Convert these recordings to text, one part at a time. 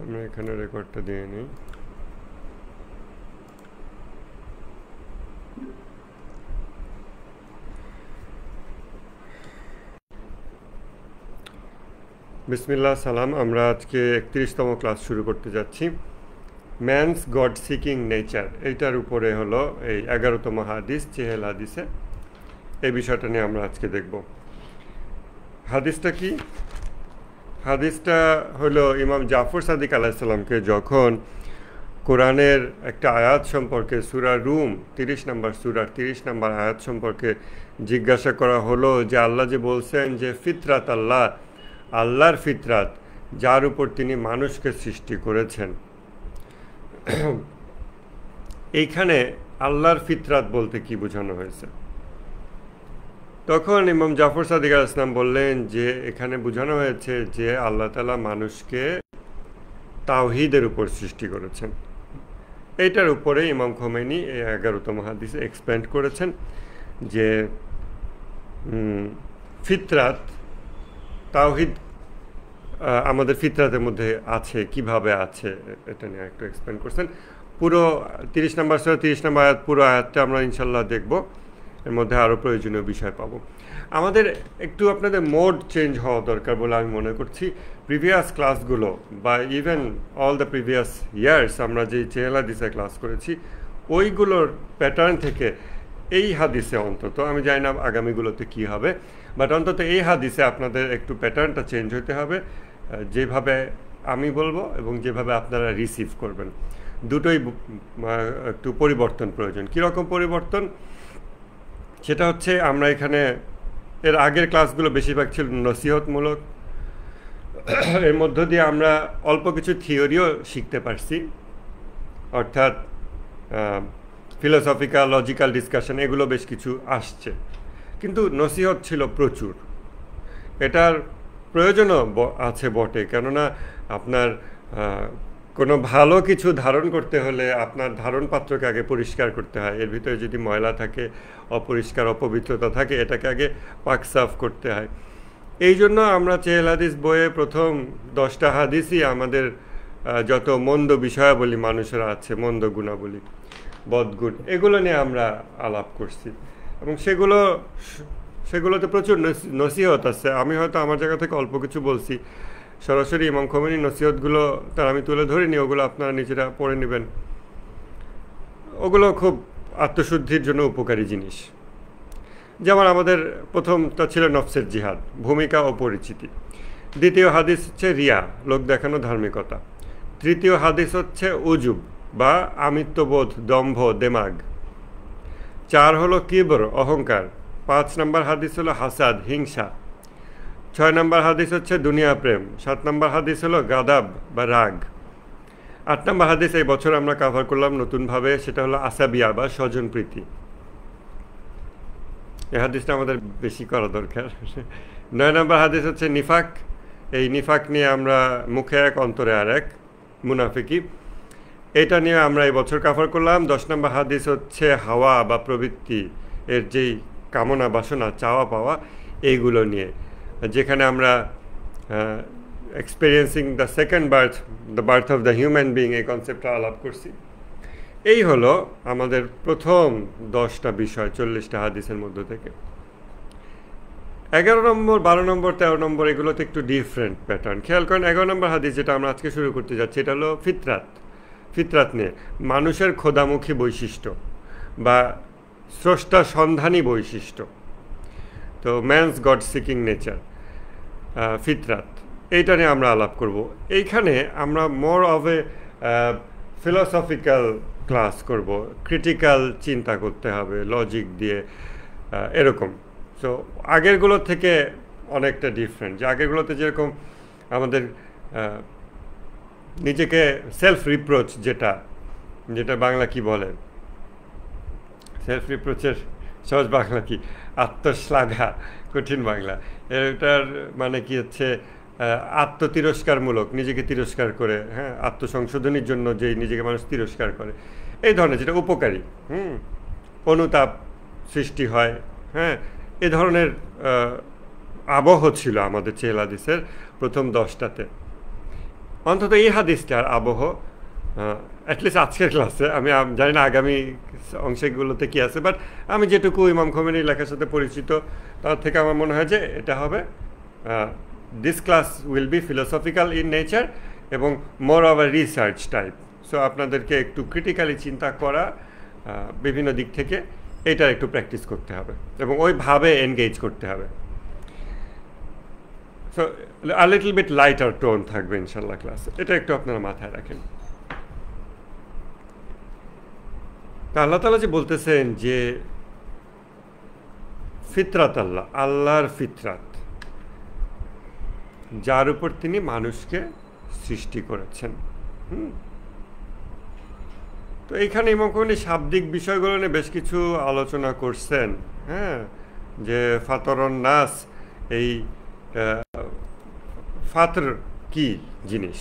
আমরা এখানে রেকর্ডটা দিয়ে নিই। বিসমিল্লাহ সালাম। আমরা আজকে 31তম ক্লাস শুরু করতে যাচ্ছি। ম্যানস গড সিকিং নেচার, এইটার উপরে হলো এই 11তম হাদিস, চেহেল হাদিসে এই বিষয়টা নিয়ে আমরা আজকে দেখব। হাদিসটা কি? হাদিসটা হলো ইমাম জাফর সাদিক আলাইসাল্লামকে যখন কোরআনের একটা আয়াত সম্পর্কে, সূরা রুম 30 নম্বর সূরার 30 নম্বর আয়াত সম্পর্কে জিজ্ঞাসা করা হলো যে আল্লাহ যে বলছেন যে ফিতরাত আল্লাহ, আল্লাহর ফিতরাত, যার উপর তিনি মানুষকে সৃষ্টি করেছেন, এইখানে আল্লাহর ফিতরাত বলতে কি বোঝানো হয়েছে? তখন ইমাম জাফর সাদিক আলাইহিস সালাম বললেন যে এখানে বোঝানো হয়েছে যে আল্লাহ তাআলা মানুষকে তাওহীদের উপর সৃষ্টি করেছেন। এইটার উপরে ইমাম খোমেনি এই 11তম হাদিসে এক্সপ্যান্ড করেছেন যে ফিতরাত, তাওহীদ আমাদের ফিতরাতের মধ্যে আছে, কিভাবে আছে, এটা নিয়ে একটু এক্সপ্লেন করছেন। পুরো 30 নম্বর সূরা 30 নম্বর আয়াত, পুরো আয়াতটা আমরা ইনশাল্লাহ দেখব। এর মধ্যে আরও প্রয়োজনীয় বিষয় পাবো। আমাদের একটু আপনাদের মোড চেঞ্জ হওয়া দরকার বলে আমি মনে করছি। প্রিভিয়াস ক্লাসগুলো বা even all the previous years আমরা যেই চেহেল হাদিসে ক্লাস করেছি, ওইগুলোর প্যাটার্ন থেকে এই হাদিসে অন্তত, আমি জানি না আগামীগুলোতে কী হবে, বাট অন্তত এই হাদিসে আপনাদের একটু প্যাটার্নটা চেঞ্জ হতে হবে, যেভাবে আমি বলবো এবং যেভাবে আপনারা রিসিভ করবেন, দুটোই একটু পরিবর্তন প্রয়োজন। কীরকম পরিবর্তন? সেটা হচ্ছে, আমরা এখানে এর আগের ক্লাসগুলো বেশিরভাগ ছিল নসিহতমূলক, এর মধ্য দিয়ে আমরা অল্প কিছু থিওরিও শিখতে পারছি, অর্থাৎ ফিলোসফিক্যাল, লজিক্যাল ডিসকাশন, এগুলো বেশ কিছু আসছে, কিন্তু নসিহত ছিল প্রচুর। এটার প্রয়োজনও আছে বটে, কেননা আপনার কোনো ভালো কিছু ধারণ করতে হলে আপনার ধারণ পাত্রকে আগে পরিষ্কার করতে হয়। এর ভিতরে যদি ময়লা থাকে, অপরিষ্কার, অপবিত্রতা থাকে, এটাকে আগে পাক সাফ করতে হয়। এই জন্য আমরা চেহেল হাদিস বইয়ে প্রথম 10টা হাদিসই আমাদের যত মন্দ বিষয়াবলী মানুষের আছে, মন্দ গুণাবলী, বদগুণ, এগুলো নিয়ে আমরা আলাপ করছি এবং সেগুলোতে প্রচুর নসিহত আছে। আমি হয়তো আমার জায়গা থেকে অল্প কিছু বলছি, সরাসরি ইমাম খোমেনির নসিহতগুলো তার আমি তুলে ধরিনি, ওগুলো আপনারা নিজেরা পড়ে নেবেন। ওগুলো খুব আত্মশুদ্ধির জন্য উপকারী জিনিস। যেমন আমাদের প্রথমটা ছিল নফসের জিহাদ, ভূমিকা ও পরিচিতি। দ্বিতীয় হাদিস হচ্ছে রিয়া, লোক দেখানো ধার্মিকতা। তৃতীয় হাদিস হচ্ছে উজুব বা আমিত্ববোধ, দম্ভ, দেমাগ। 4 হলো কিবর, অহংকার। 5 নম্বর হাদিস হলো হাসাদ, হিংসা। 6 নম্বর হাদিস হচ্ছে দুনিয়া প্রেম। 7 নম্বর হাদিস হলো গাদাব বা রাগ। 8 নম্বর হাদিস এই বছর আমরা কভার করলাম নতুনভাবে, সেটা হলো আসাবিয়া বা স্বজনপ্রীতি। এই হাদিসটা আমাদের বেশি করা দরকার। 9 নম্বর হাদিস হচ্ছে নিফাক। এই নিফাক নিয়ে আমরা মুখে এক অন্তরে আর এক, মুনাফিকি, এটা নিয়ে আমরা এই বছর কভার করলাম। 10 নম্বর হাদিস হচ্ছে হাওয়া বা প্রবৃত্তি, এর যেই কামনা বাসনা, চাওয়া পাওয়া, এইগুলো নিয়ে, যেখানে আমরা experiencing the second birth, the birth of the human being, এই কনসেপ্টটা আলাপ করছি। এই হলো আমাদের প্রথম 10টা বিষয় 40টা হাদিসের মধ্য থেকে। 11 নম্বর, 12 নম্বর, 13 নম্বর, এগুলোতে একটু ডিফারেন্ট প্যাটার্ন। খেয়াল করেন, 11 নম্বর হাদিস যেটা আমরা আজকে শুরু করতে যাচ্ছি, এটা হলো ফিতরাত। ফিতরাত নিয়ে মানুষের খোদামুখী বৈশিষ্ট্য বা স্রষ্টা সন্ধানী বৈশিষ্ট্য। তো ম্যানস গড সিকিং নেচার, ফিতরাত, এইটা নিয়ে আমরা আলাপ করব। এইখানে আমরা more of A philosophical class করব, ক্রিটিক্যাল চিন্তা করতে হবে লজিক দিয়ে, এরকম। সো আগেরগুলোর থেকে অনেকটা ডিফারেন্ট। যে আগেরগুলোতে যেরকম আমাদের নিজেকে সেলফ রিপ্রোচ, যেটা বাংলা কি বলে, সেলফ রিপ্রোচের সহজ বাংলা কি? আত্মশ্লাঘা, কঠিন বাংলা। এটার মানে কি হচ্ছে আত্মতিরস্কারমূলক, নিজেকে তিরস্কার করে, হ্যাঁ, আত্মসংশোধনের জন্য যেই নিজেকে মানুষ তিরস্কার করে, এই ধরনের, যেটা উপকারী, অনুতাপ সৃষ্টি হয়, হ্যাঁ, এ ধরনের আবহ ছিল আমাদের চেহেল হাদিসের প্রথম 10টাতে। অন্তত এই হাদিসটার আবহ অ্যাটলিস্ট আজকের ক্লাসে, আমি জানি না আগামী অংশগুলোতে কী আছে, বাট আমি যেটুকু ইমাম খোমেনির লেখার সাথে পরিচিত তার থেকে আমার মনে হয় যে এটা হবে this class will be philosophical in nature এবং more of a research type. So আপনাদেরকে একটু ক্রিটিক্যালি চিন্তা করা, বিভিন্ন দিক থেকে এটার একটু প্র্যাকটিস করতে হবে এবং ওইভাবে এনগেজ করতে হবে। So a little bit lighter tone থাকবে ইনশাল্লাহ ক্লাসে, এটা একটু আপনারা মাথায় রাখেন। তা আল্লাহ তাআলা যে বলতেছেন যে ফিতরাত আল্লাহ, আল্লাহর ফিতরাত, যার উপর তিনি মানুষকে সৃষ্টি করেছেন। তো এইখানে ইমাম খোমেনি শাব্দিক বিষয়গুলো নিয়ে বেশ কিছু আলোচনা করছেন। হ্যাঁ, যে ফাতরন নাস, এই ফাতর কি জিনিস,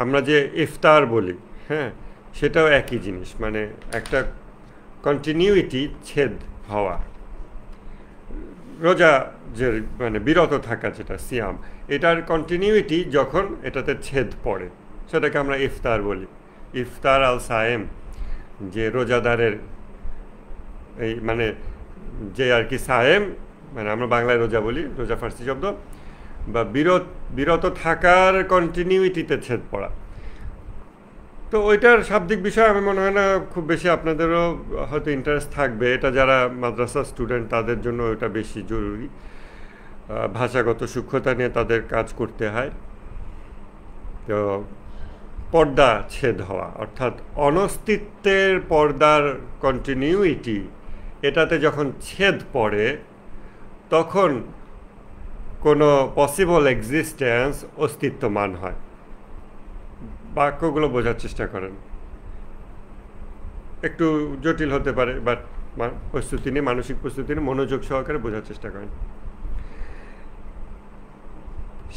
আমরা যে ইফতার বলি, হ্যাঁ, সেটাও একই জিনিস, মানে একটা কন্টিনিউইটি, ছেদ হওয়া। রোজা যে মানে বিরত থাকা, যেটা সিয়াম, এটার কন্টিনিউইটি যখন এটাতে ছেদ পড়ে সেটাকে আমরা ইফতার বলি। ইফতার আল সায়েম, যে রোজাদারের এই মানে যে আর কি সায়েম, মানে আমরা বাংলায় রোজা বলি, রোজা ফার্সি শব্দ, বা বিরত থাকার কন্টিনিউইটিতে ছেদ পড়া। তো ওইটার শাব্দিক বিষয় আমি মনে হয় না খুব বেশি আপনাদেরও হয়তো ইন্টারেস্ট থাকবে। এটা যারা মাদ্রাসা স্টুডেন্ট তাদের জন্য ওটা বেশি জরুরি, ভাষাগত সূক্ষ্মতা নিয়ে তাদের কাজ করতে হয়। তো পর্দা ছেদ হওয়া, অর্থাৎ অনস্তিত্বের পর্দার কন্টিনিউইটি, এটাতে যখন ছেদ পড়ে তখন কোনো পসিবল এক্সিস্টেন্স অস্তিত্বমান হয়। বাক্যগুলো বোঝার চেষ্টা করেন, একটু জটিল হতে পারে, বাট প্রস্তুতি নিয়ে, মানসিক প্রস্তুতি নিয়ে মনোযোগ সহকারে বোঝার চেষ্টা করেন।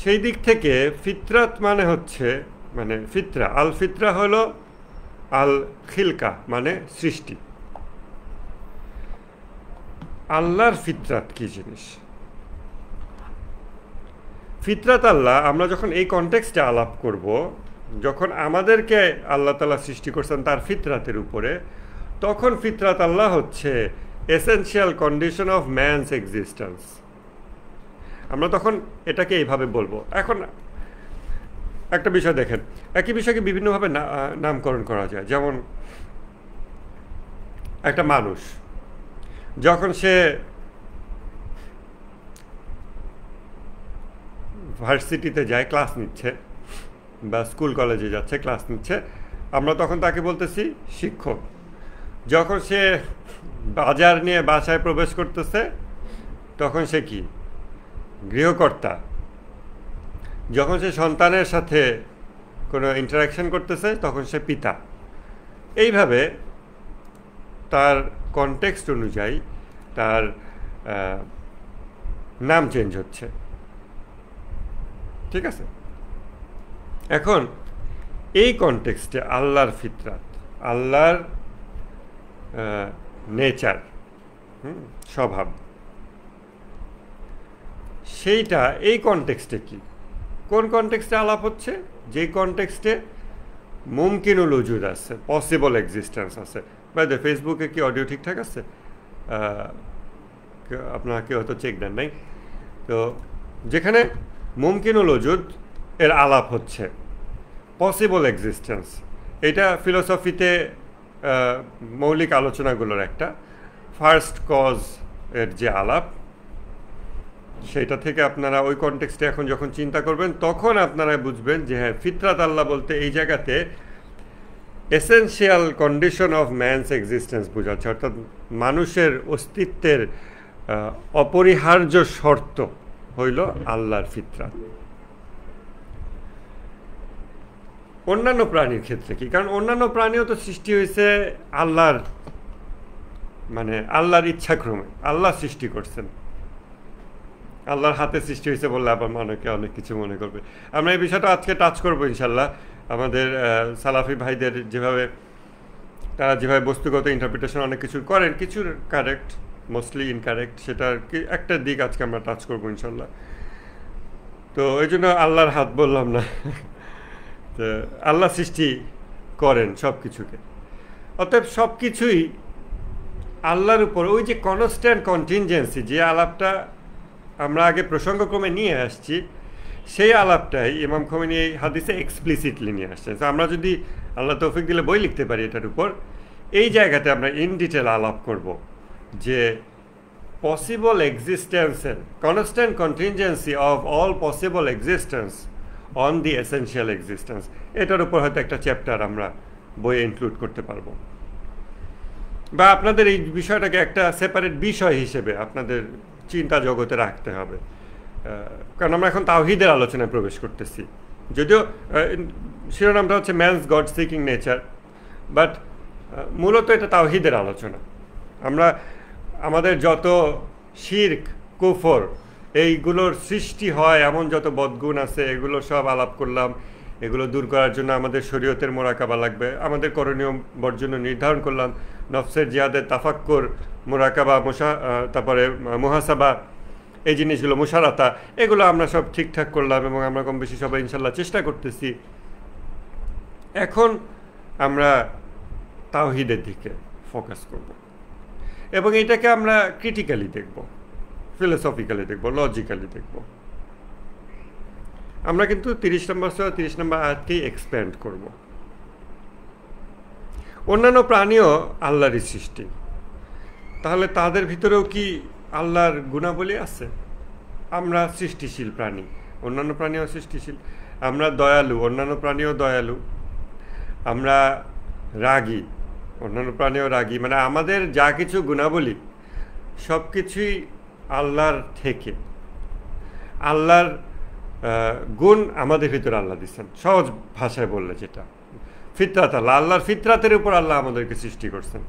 সেই দিক থেকে ফিতরাত মানে হচ্ছে, মানে ফিতরা, আল ফিতরা হলো আল খিলকা, মানে সৃষ্টি। আল্লাহর ফিতরাত কি জিনিস? ফিতরাত আল্লাহ, আমরা যখন এই কনটেক্সটে আলাপ করব, যখন আমাদেরকে আল্লাহ তাআলা সৃষ্টি করছেন তার ফিতরাতের উপরে, তখন ফিতরাত আল্লাহ হচ্ছে essential condition of man's existence. আমরা তখন এটাকে এইভাবে বলবো। এখন একটা বিষয় দেখেন, একই বিষয়কে বিভিন্নভাবে নামকরণ করা যায়। যেমন একটা মানুষ যখন সে ভার্সিটিতে যায়, ক্লাস নিচ্ছে, বা স্কুল কলেজে যাচ্ছে, ক্লাস নিচ্ছে, আমরা তখন তাকে বলতেছি শিক্ষক। যখন সে বাজার নিয়ে বাসায় প্রবেশ করতেছে তখন সে কি? গৃহকর্তা। যখন সে সন্তানের সাথে কোনো ইন্টারাকশন করতেছে তখন সে পিতা। এইভাবে তার কনটেক্সট অনুযায়ী তার নাম চেঞ্জ হচ্ছে, ঠিক আছে? এখন এই কনটেক্সটে আল্লাহর ফিতরাত, আল্লাহর নেচার, স্বভাব, সেইটা এই কনটেক্সটে কি, কোন কনটেক্সটে আলাপ হচ্ছে? যেই কনটেক্সটে মুমকিনুল উজুদ আছে, পসিবল এক্সিস্টেন্স আছে। বাইরে ফেসবুকে কি অডিও ঠিকঠাক আছে? আপনারা কেউ হয়তো চেক দেন নাই। তো যেখানে মুমকিনুল উজুদ এর আলাপ হচ্ছে, পসিবল এক্সিস্টেন্স, এটা ফিলোসফিতে মৌলিক আলোচনাগুলোর একটা। ফার্স্ট কজ এর যে আলাপ, সেটা থেকে আপনারা ওই কনটেক্সটে এখন যখন চিন্তা করবেন তখন আপনারা বুঝবেন যে হ্যাঁ, ফিতরাত আল্লাহ বলতে এই জায়গাতে essential condition of man's existence বোঝাচ্ছে, অর্থাৎ মানুষের অস্তিত্বের অপরিহার্য শর্ত হইল আল্লাহর ফিতরাত। অন্যান্য প্রাণীর ক্ষেত্রে কি? কারণ অন্যান্য প্রাণীও তো সৃষ্টি হয়েছে আল্লাহর, মানে আল্লাহর ইচ্ছাক্রমে। আল্লাহ সৃষ্টি করছেন, আল্লাহর হাতে সৃষ্টি হয়েছে বললে আবার অনেকে অনেক কিছু মনে করবে। আমরা এই বিষয়টা আজকে টাচ করবো ইনশাল্লাহ। আমাদের সালাফি ভাইদের যেভাবে, তারা যেভাবে বস্তুগত ইন্টারপ্রিটেশন অনেক কিছু করেন, কিছু কারেক্ট, মোস্টলি ইনকারেক্ট, সেটার কি একটা দিক আজকে আমরা টাচ করবো ইনশাল্লাহ। তো এই জন্য আল্লাহর হাত বললাম না, তো আল্লাহ সৃষ্টি করেন সব কিছুকে, অতএব সব কিছুই আল্লাহর উপর। ওই যে কনস্ট্যান্ট কন্টিনজেন্সি, যে আলাপটা আমরা আগে প্রসঙ্গক্রমে নিয়ে আসছি, সেই আলাপটাই ইমাম খোমেনি এই হাদিসে এক্সপ্লিসিটলি নিয়ে আসছেন। তো আমরা যদি আল্লাহ তৌফিক দিলে বই লিখতে পারি এটার উপর, এই জায়গাতে আমরা ইন ডিটেল আলাপ করব যে পসিবল এক্সিস্টেন্সের constant contingency of all possible existence on the essential existence, এটার উপর হয়তো একটা চ্যাপ্টার আমরা বইয়ে ইনক্লুড করতে পারবো, বা আপনাদের এই বিষয়টাকে একটা সেপারেট বিষয় হিসেবে আপনাদের চিন্তা জগতে রাখতে হবে। কারণ আমরা এখন তাওহীদের আলোচনায় প্রবেশ করতেছি, যদিও শিরোনামটা হচ্ছে man's god seeking nature, but মূলত এটা তাওহীদের আলোচনা। আমরা আমাদের যত শিরক কুফর এইগুলোর সৃষ্টি হয় এমন যত বদগুণ আছে এগুলো সব আলাপ করলাম। এগুলো দূর করার জন্য আমাদের শরীয়তের মোরাকাবা লাগবে, আমাদের করণীয় বর্জন্য নির্ধারণ করলাম, নফসের জিহাদের তাফাক্কুর, মোরাকাবা, তারপরে মুহাসাবা, এই জিনিসগুলো, মুশারাতা, এগুলো আমরা সব ঠিকঠাক করলাম এবং আমরা কম বেশি সবাই ইনশাল্লাহ চেষ্টা করতেছি। এখন আমরা তাওহীদের দিকে ফোকাস করব এবং এটাকে আমরা ক্রিটিক্যালি দেখব, ফিলোসফিক্যালি দেখব, লজিক্যালি দেখব। আমরা কিন্তু 30 নম্বর 30 নম্বর আয়াতকেই এক্সপ্যান্ড করব। অন্যান্য প্রাণীও আল্লাহরই সৃষ্টি, তাহলে তাদের ভিতরেও কি আল্লাহর গুণাবলী আছে? আমরা সৃষ্টিশীল প্রাণী, অন্যান্য প্রাণীও সৃষ্টিশীল। আমরা দয়ালু, অন্যান্য প্রাণীও দয়ালু। আমরা রাগী, অন্যান্য প্রাণীও রাগী। মানে আমাদের যা কিছু গুণাবলী সব কিছুই আল্লাহর থেকে, আল্লাহর গুণ আমাদের ভিতরে আল্লাহ দিচ্ছেন। সহজ ভাষায় বললে যেটা ফিতরাত, আল্লাহ, আল্লাহর ফিতরাতের উপর আল্লাহ আমাদেরকে সৃষ্টি করছেন।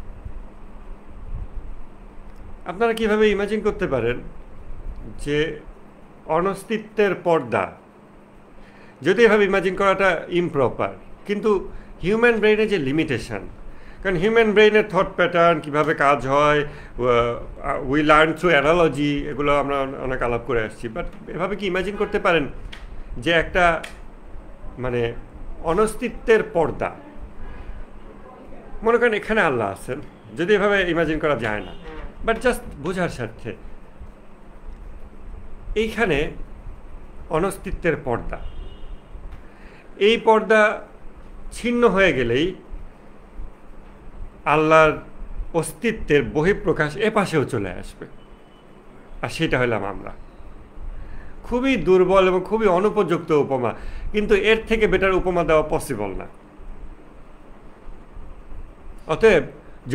আপনারা কিভাবে ইমাজিন করতে পারেন যে অনস্তিত্বের পর্দা, যদি এভাবে ইমাজিন করাটা ইমপ্রপার, কিন্তু হিউম্যান ব্রেইনের যে লিমিটেশন, কারণ হিউম্যান ব্রেইনের থট প্যাটার্ন কীভাবে কাজ হয়, উই লার্ন থ্রু অ্যানালজি, এগুলো আমরা অনেক আলাপ করে আসছি। বাট এভাবে কি ইমাজিন করতে পারেন যে একটা মানে অনস্তিত্বের পর্দা, মনে করেন এখানে আল্লাহ আছেন, যদি এভাবে ইমাজিন করা যায় না, বাট জাস্ট বোঝার স্বার্থে, এইখানে অনস্তিত্বের পর্দা, এই পর্দা ছিন্ন হয়ে গেলেই আল্লাহর অস্তিত্বের বহিঃপ্রকাশ এপাশেও চলে আসবে, আর সেটা হলাম আমরা। খুবই দুর্বল এবং খুবই অনুপযুক্ত উপমা, কিন্তু এর থেকে বেটার উপমা দেওয়া পসিবল না। অতএব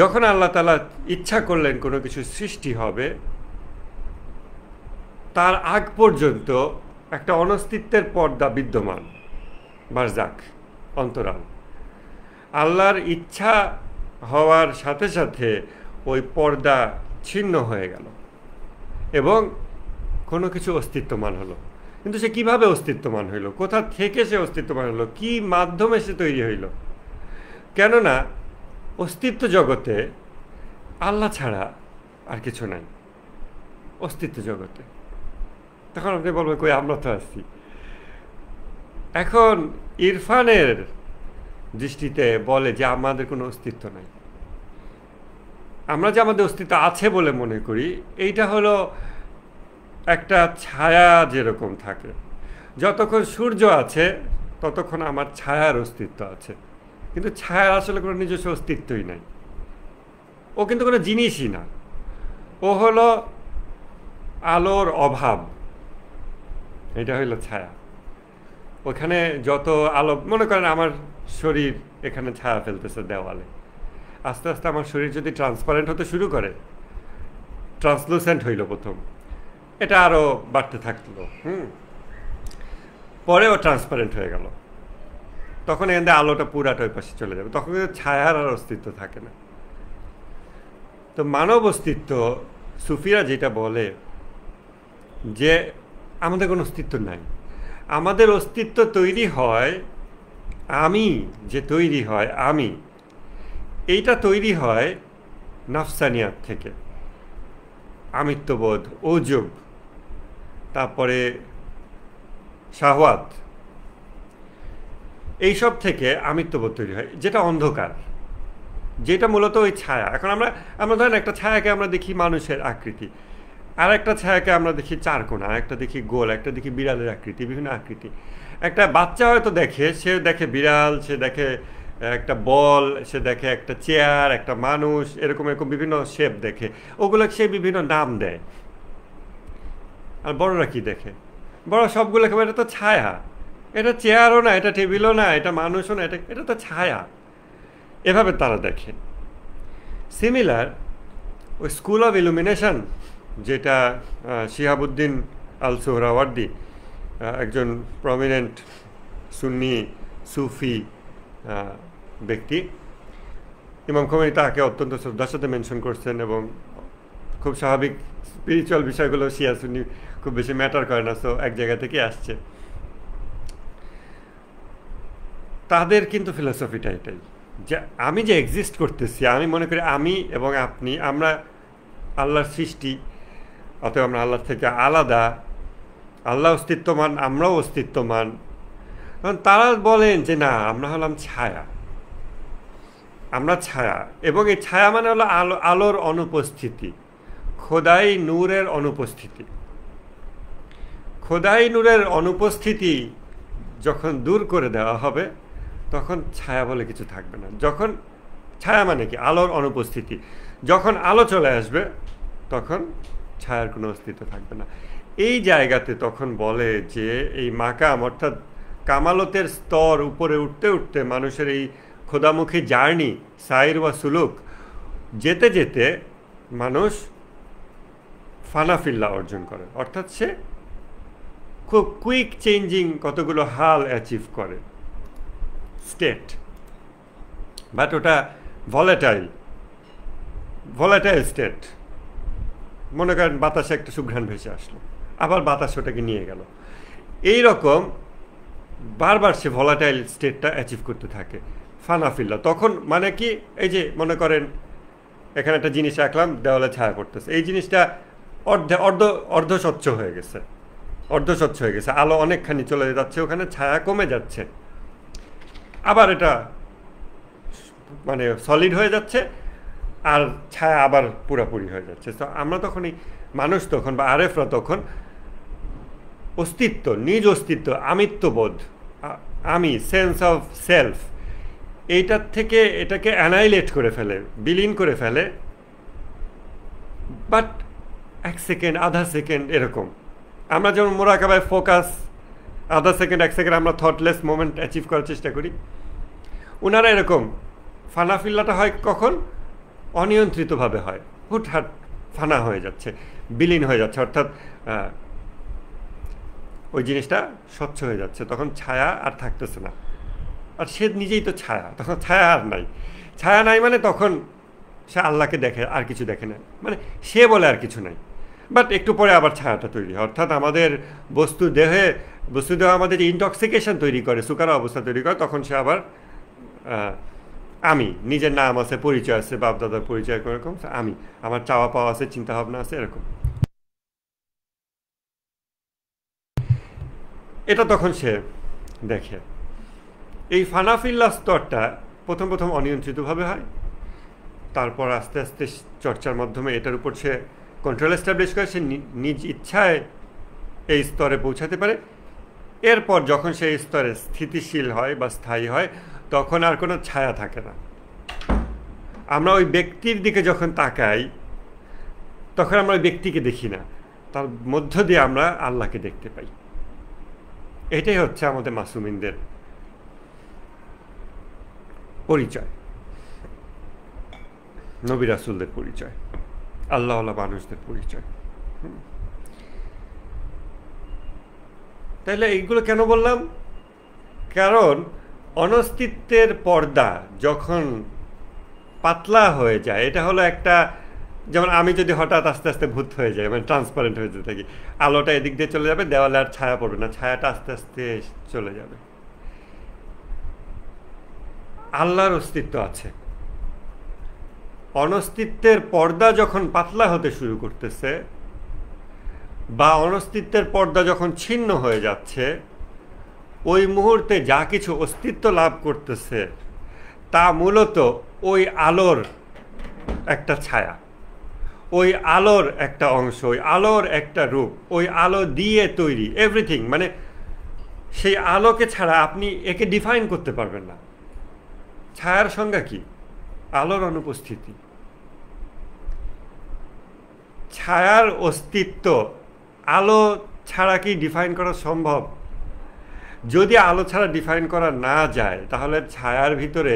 যখন আল্লাহ তাআলা ইচ্ছা করলেন কোনো কিছু সৃষ্টি হবে, তার আগ পর্যন্ত একটা অনস্তিত্বের পর্দা বিদ্যমান, বারজাক, অন্তরাল। আল্লাহর ইচ্ছা হওয়ার সাথে সাথে ওই পর্দা ছিন্ন হয়ে গেল এবং কোনো কিছু অস্তিত্বমান হলো। কিন্তু সে কিভাবে অস্তিত্বমান হইল, কোথা থেকে সে অস্তিত্বমান হলো, কি মাধ্যমে সে তৈরি হইল? কেননা অস্তিত্ব জগতে আল্লাহ ছাড়া আর কিছু নাই অস্তিত্ব জগতে। তখন আপনি বলবেন কই আমরা তো আছি। এখন ইরফানের দৃষ্টিতে বলে যে আমাদের কোনো অস্তিত্ব নাই। আমরা যে আমাদের অস্তিত্ব আছে বলে মনে করি, এইটা হলো একটা ছায়া যেরকম থাকে। যতক্ষণ সূর্য আছে ততক্ষণ আমার ছায়ার অস্তিত্ব আছে, কিন্তু ছায়ার আসলে কোনো নিজস্ব অস্তিত্বই নাই। ও কিন্তু কোনো জিনিসই না, ও হলো আলোর অভাব, এটা হইল ছায়া। ওখানে যত আলো, মনে করেন আমার শরীর এখানে ছায়া ফেলতেছে দেওয়ালে, আস্তে আস্তে আমার শরীর যদি ট্রান্সপারেন্ট হতে শুরু করে, ট্রান্সলুসেন্ট হইল প্রথম, এটা আরও বাড়তে থাকলো, পরেও ট্রান্সপারেন্ট হয়ে গেল, তখন এখান আলোটা পুরাটা ওই পাশে চলে যাবে, তখন কিন্তু ছায়ার আর অস্তিত্ব থাকে না। তো মানব অস্তিত্ব, সুফিরা যেটা বলে যে আমাদের কোনো অস্তিত্ব নাই, আমাদের অস্তিত্ব তৈরি হয়, আমি যে তৈরি হয়, আমি এইটা তৈরি হয় নাফসানিয়াত থেকে, আমিত্ববোধ, ওজব, তারপরে শাহওয়াত, এইসব থেকে আমিত্ববোধ তৈরি হয়, যেটা অন্ধকার, যেটা মূলত ওই ছায়া। এখন আমরা আমরা ধরেন একটা ছায়াকে আমরা দেখি মানুষের আকৃতি, আর একটা ছায়াকে আমরা দেখি চারকোনা, একটা দেখি গোল, একটা দেখি বিড়ালের আকৃতি, বিভিন্ন আকৃতি। একটা বাচ্চা হয়তো দেখে, সে দেখে বিড়াল, সে দেখে একটা বল, সে দেখে একটা চেয়ার, একটা মানুষ, এরকম এরকম বিভিন্ন শেপ দেখে, ওগুলো সে বিভিন্ন নাম দেয়। আর বড়রা কি দেখে? বড় সবগুলোকে এটা তো ছায়া, এটা চেয়ারও না, এটা টেবিলও না, এটা মানুষও না, এটা এটা তো ছায়া, এভাবে তারা দেখে। সিমিলার ওই স্কুল অফ ইলুমিনেশন, যেটা শিহাবুদ্দিন আল সোহরাওয়ার্দী, একজন প্রমিনেন্ট সুন্নি সুফি ব্যক্তি, ইমাম খোমেনি তাকে অত্যন্ত শ্রদ্ধার সাথে মেনশন করছেন, এবং খুব স্বাভাবিক, স্পিরিচুয়াল বিষয়গুলো শিয়া সুন্নি খুব বেশি ম্যাটার করে না, সো এক জায়গা থেকে আসছে। তাদের কিন্তু ফিলোসফিটা এটাই, যে আমি যে এক্সিস্ট করতেছি, আমি মনে করি আমি এবং আপনি, আমরা আল্লাহর সৃষ্টি, অতএব আমরা আল্লাহ থেকে আলাদা, আল্লাহ অস্তিত্বমান, আমরাও অস্তিত্বমান। কারণ তারা বলেন যে না, আমরা হলাম ছায়া, আমরা ছায়া, এবং এই ছায়া মানে হলো আলোর অনুপস্থিতি, খোদাই নূরের অনুপস্থিতি। খোদাই নূরের অনুপস্থিতি যখন দূর করে দেওয়া হবে, তখন ছায়া বলে কিছু থাকবে না। যখন ছায়া মানে কি? আলোর অনুপস্থিতি। যখন আলো চলে আসবে, তখন ছায়ার কোনো অস্তিত্ব থাকবে না। এই জায়গাতে তখন বলে যে এই মাকাম, অর্থাৎ কামালতের স্তর উপরে উঠতে উঠতে মানুষের এই খোদামুখী জার্নি, সাইর ওয়া সুলুক, যেতে যেতে মানুষ ফানাফিল্লা অর্জন করে, অর্থাৎ সে খুব কুইক চেঞ্জিং কতগুলো হাল অ্যাচিভ করে, স্টেট। বাট ওটা ভলেটাইল স্টেট। মনে করেন বাতাসে একটা সুঘ্রাণ ভেসে আসলো, আবার বাতাস ওটাকে নিয়ে গেল, এই রকম বারবার সে ভলাটাইল স্টেটটা অ্যাচিভ করতে থাকে, ফানাফিল্লা। তখন মানে কি, এই যে মনে করেন এখানে একটা জিনিস রাখলাম, দেওয়ালে ছায়া পড়তেছে, এই জিনিসটা অর্ধস্বচ্ছ হয়ে গেছে, আলো অনেকখানি চলে যাচ্ছে, ওখানে ছায়া কমে যাচ্ছে, আবার এটা মানে সলিড হয়ে যাচ্ছে, আর ছায়া আবার পুরাপুরি হয়ে যাচ্ছে। তো আমরা তখনই, মানুষ তখন বা আরেফরা তখন অস্তিত্ব, নিজ অস্তিত্ব, আমিত্ববোধ, আমি, সেন্স অফ সেলফ, এইটার থেকে এটাকে অ্যানাইলেট করে ফেলে, বিলীন করে ফেলে। বাট এক সেকেন্ড, আধা সেকেন্ড এরকম, আমরা যেমন মোরাকাবায় ফোকাস, আধা সেকেন্ড, এক সেকেন্ড আমরা থটলেস মোমেন্ট অ্যাচিভ করার চেষ্টা করি, ওনারা এরকম ফানাফিল্লাটা হয় কখন? অনিয়ন্ত্রিতভাবে হয়, হুটহাট ফানা হয়ে যাচ্ছে, বিলীন হয়ে যাচ্ছে, অর্থাৎ ওই জিনিসটা স্বচ্ছ হয়ে যাচ্ছে, তখন ছায়া আর থাকতেছে না। আর সে নিজেই তো ছায়া, তখন ছায়া আর নাই। ছায়া নাই মানে তখন সে আল্লাহকে দেখে, আর কিছু দেখে না, মানে সে বলে আর কিছু নাই। বাট একটু পরে আবার ছায়াটা তৈরি হয়, অর্থাৎ আমাদের বস্তু দেহে আমাদের যে ইনটক্সিকেশন তৈরি করে, সুকারা অবস্থা তৈরি করে, তখন সে আবার আমি, নিজের নাম আছে, পরিচয় আছে, বাপ দাদার পরিচয় এরকম, আমি, আমার চাওয়া পাওয়া আছে, চিন্তা ভাবনা আছে, এরকম। এটা তখন সে দেখে। এই ফানাফিল্লা স্তরটা প্রথম অনিয়ন্ত্রিতভাবে হয়, তারপর আস্তে আস্তে চর্চার মাধ্যমে এটার উপর সে কন্ট্রোল এস্টাবলিশ করে, সে নিজ ইচ্ছায় এই স্তরে পৌঁছাতে পারে। এরপর যখন সেই স্তরে স্থিতিশীল হয় বা স্থায়ী হয়, তখন আর কোনো ছায়া থাকে না। আমরা ওই ব্যক্তির দিকে যখন তাকাই, তখন আমরা ওই ব্যক্তিকে দেখি না, তার মধ্য দিয়ে আমরা আল্লাহকে দেখতে পাই। এটাই হচ্ছে আমাদের মাসুমিনদের পরিচয়, নবী রাসূলদের পরিচয়, আল্লাহওয়ালা মানুষদের পরিচয়। তাহলে এইগুলো কেন বললাম? কারণ অনস্তিত্বের পর্দা যখন পাতলা হয়ে যায়, এটা হলো একটা, যেমন আমি যদি হঠাৎ আস্তে আস্তে ভূত হয়ে যায়, মানে ট্রান্সপারেন্ট হয়ে যেতে থাকি, আলোটা এদিক দিয়ে চলে যাবে, দেওয়ালে আর ছায়া পড়বে না, ছায়াটা আস্তে আস্তে চলে যাবে। আল্লাহর অস্তিত্ব আছে। অনস্তিত্বের পর্দা যখন পাতলা হতে শুরু করতেছে, বা অনস্তিত্বের পর্দা যখন ছিন্ন হয়ে যাচ্ছে, ওই মুহূর্তে যা কিছু অস্তিত্ব লাভ করতেছে তা মূলত ওই আলোর একটা ছায়া, ওই আলোর একটা অংশ, ওই আলোর একটা রূপ, ওই আলো দিয়ে তৈরি এভরিথিং। মানে সেই আলোকে ছাড়া আপনি একে ডিফাইন করতে পারবেন না। ছায়ার সংজ্ঞা কি? আলোর অনুপস্থিতি। ছায়ার অস্তিত্ব আলো ছাড়া কি ডিফাইন করা সম্ভব? যদি আলো ছাড়া ডিফাইন করা না যায় তাহলে ছায়ার ভিতরে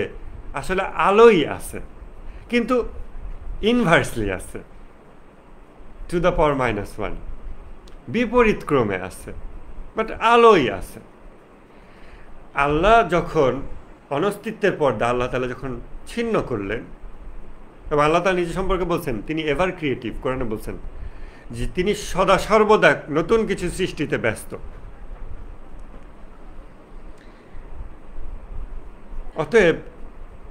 আসলে আলোই আছে, কিন্তু ইনভার্সলি আছে, টু দ্য পাওয়ার -1, বিপরীত ক্রমে আছে, বাট আলোই আছে। আল্লাহ যখন অনস্তিত্বের পর্দা আল্লাহ তাআলা যখন ছিন্ন করলেন, এবং আল্লাহ তাআলা নিজে সম্পর্কে বলছেন তিনি এভার ক্রিয়েটিভ, কোরআনে বলছেন যে তিনি সদা সর্বদা নতুন কিছু সৃষ্টিতে ব্যস্ত। অতএব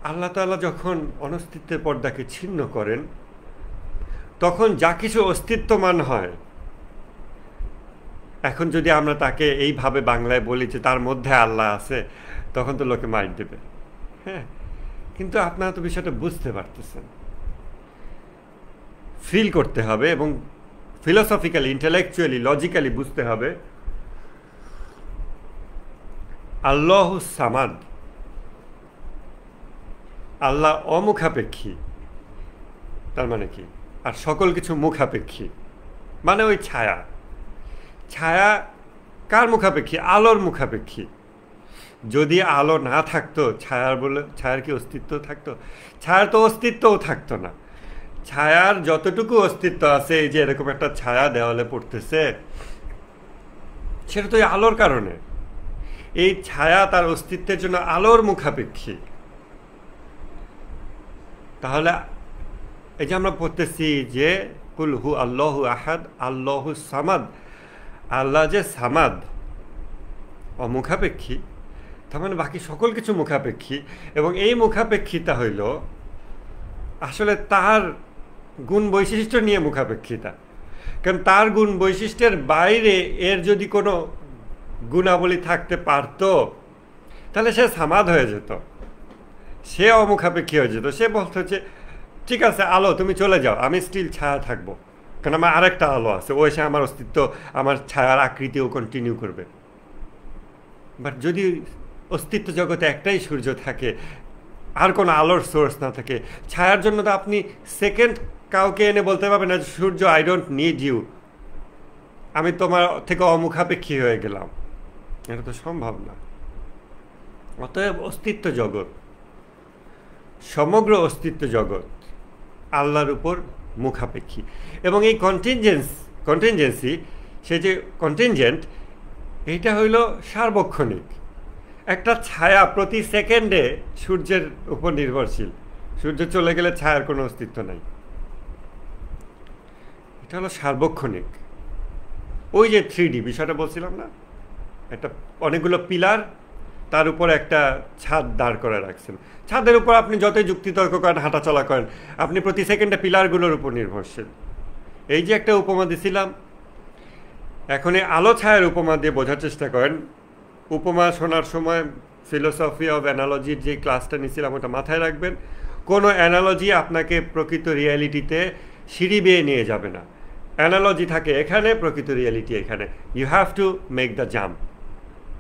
আল্লাহ তাআলা যখন অনস্তিত্বের পর্দাকে ছিন্ন করেন তখন যা কিছু অস্তিত্বমান হয়, এখন যদি আমরা তাকে এইভাবে বাংলায় বলি যে তার মধ্যে আল্লাহ আছে, তখন তো লোকে মাইর দেবে। হ্যাঁ, কিন্তু আপনারা তো বিষয়টা বুঝতে পারতেছেন, ফিল করতে হবে এবং ফিলোসফিক্যালি, ইন্টেলেকচুয়ালি, লজিক্যালি বুঝতে হবে আল্লাহু সামাদ, আল্লাহ অমুখাপেক্ষী। তার মানে কি? আর সকল কিছু মুখাপেক্ষী, মানে ওই ছায়া। ছায়া কার মুখাপেক্ষী? আলোর মুখাপেক্ষী। যদি আলো না থাকতো ছায়ার কি অস্তিত্ব থাকতো? ছায়ার তো অস্তিত্বও থাকতো না। ছায়ার যতটুকু অস্তিত্ব আছে, এই যে এরকম একটা ছায়া দেওয়ালে পড়তেছে, সেটা তো এই আলোর কারণে। এই ছায়া তার অস্তিত্বের জন্য আলোর মুখাপেক্ষী। তাহলে এই যে আমরা পড়তেছি যে কুল হু আল্লাহু আহাদ আল্লাহু সামাদ, আল্লাহ যে সামাদ অমুখাপেক্ষী, তার মানে বাকি সকল কিছু মুখাপেক্ষী। এবং এই মুখাপেক্ষিতা হইল আসলে তার গুণ বৈশিষ্ট্য নিয়ে মুখাপেক্ষিতা। কারণ তার গুণ বৈশিষ্ট্যের বাইরে এর যদি কোনো গুণাবলী থাকতে পারত তাহলে সে সামাদ হয়ে যেত, সে অমুখাপেক্ষী হয়ে যেত। সে বলতে হচ্ছে ঠিক আছে আলো তুমি চলে যাও, আমি স্টিল ছায়া থাকবো, কারণ আমার আরেকটা আলো আছে, ও এসে আমার অস্তিত্ব, আমার ছায়ার আকৃতিও কন্টিনিউ করবে। বাট যদি অস্তিত্ব জগতে একটাই সূর্য থাকে, আর কোনো আলোর সোর্স না থাকে, ছায়ার জন্য তো আপনি সেকেন্ড কাউকে এনে বলতে পারবেন না সূর্য আই ডোন্ট নিড ইউ, আমি তোমার থেকে অমুখাপেক্ষী হয়ে গেলাম। এটা তো সম্ভব না। অতএব অস্তিত্ব জগৎ, সমগ্র অস্তিত্ব জগৎ আল্লাহর উপর মুখাপেক্ষী। এবং এই কন্টিনজেন্সি, সে যে কন্টিনজেন্ট, এইটা হইল সার্বক্ষণিক। একটা ছায়া প্রতি সেকেন্ডে সূর্যের উপর নির্ভরশীল। সূর্য চলে গেলে ছায়ার কোনো অস্তিত্ব নাই। এটা হলো সার্বক্ষণিক। ওই যে 3D বিষয়টা বলছিলাম না, একটা অনেকগুলো পিলার, তার উপর একটা ছাদ দাঁড় করে রাখছেন। ছাদের উপর আপনি যতই যুক্তিতর্ক করেন, হাঁটাচলা করেন, আপনি প্রতি সেকেন্ডে পিলারগুলোর উপর নির্ভরশীল। এই যে একটা উপমা দিছিলাম, এখন এই আলো ছায়ার উপমা দিয়ে বোঝার চেষ্টা করেন। উপমা শোনার সময় ফিলোসফি অফ অ্যানালজির যে ক্লাসটা নিয়েছিলাম ওটা মাথায় রাখবেন। কোনো অ্যানালজি আপনাকে প্রকৃত রিয়ালিটিতে সিঁড়ি বেয়ে নিয়ে যাবে না। অ্যানালজি থাকে এখানে, প্রকৃত রিয়ালিটি এখানে। You have to make the jump.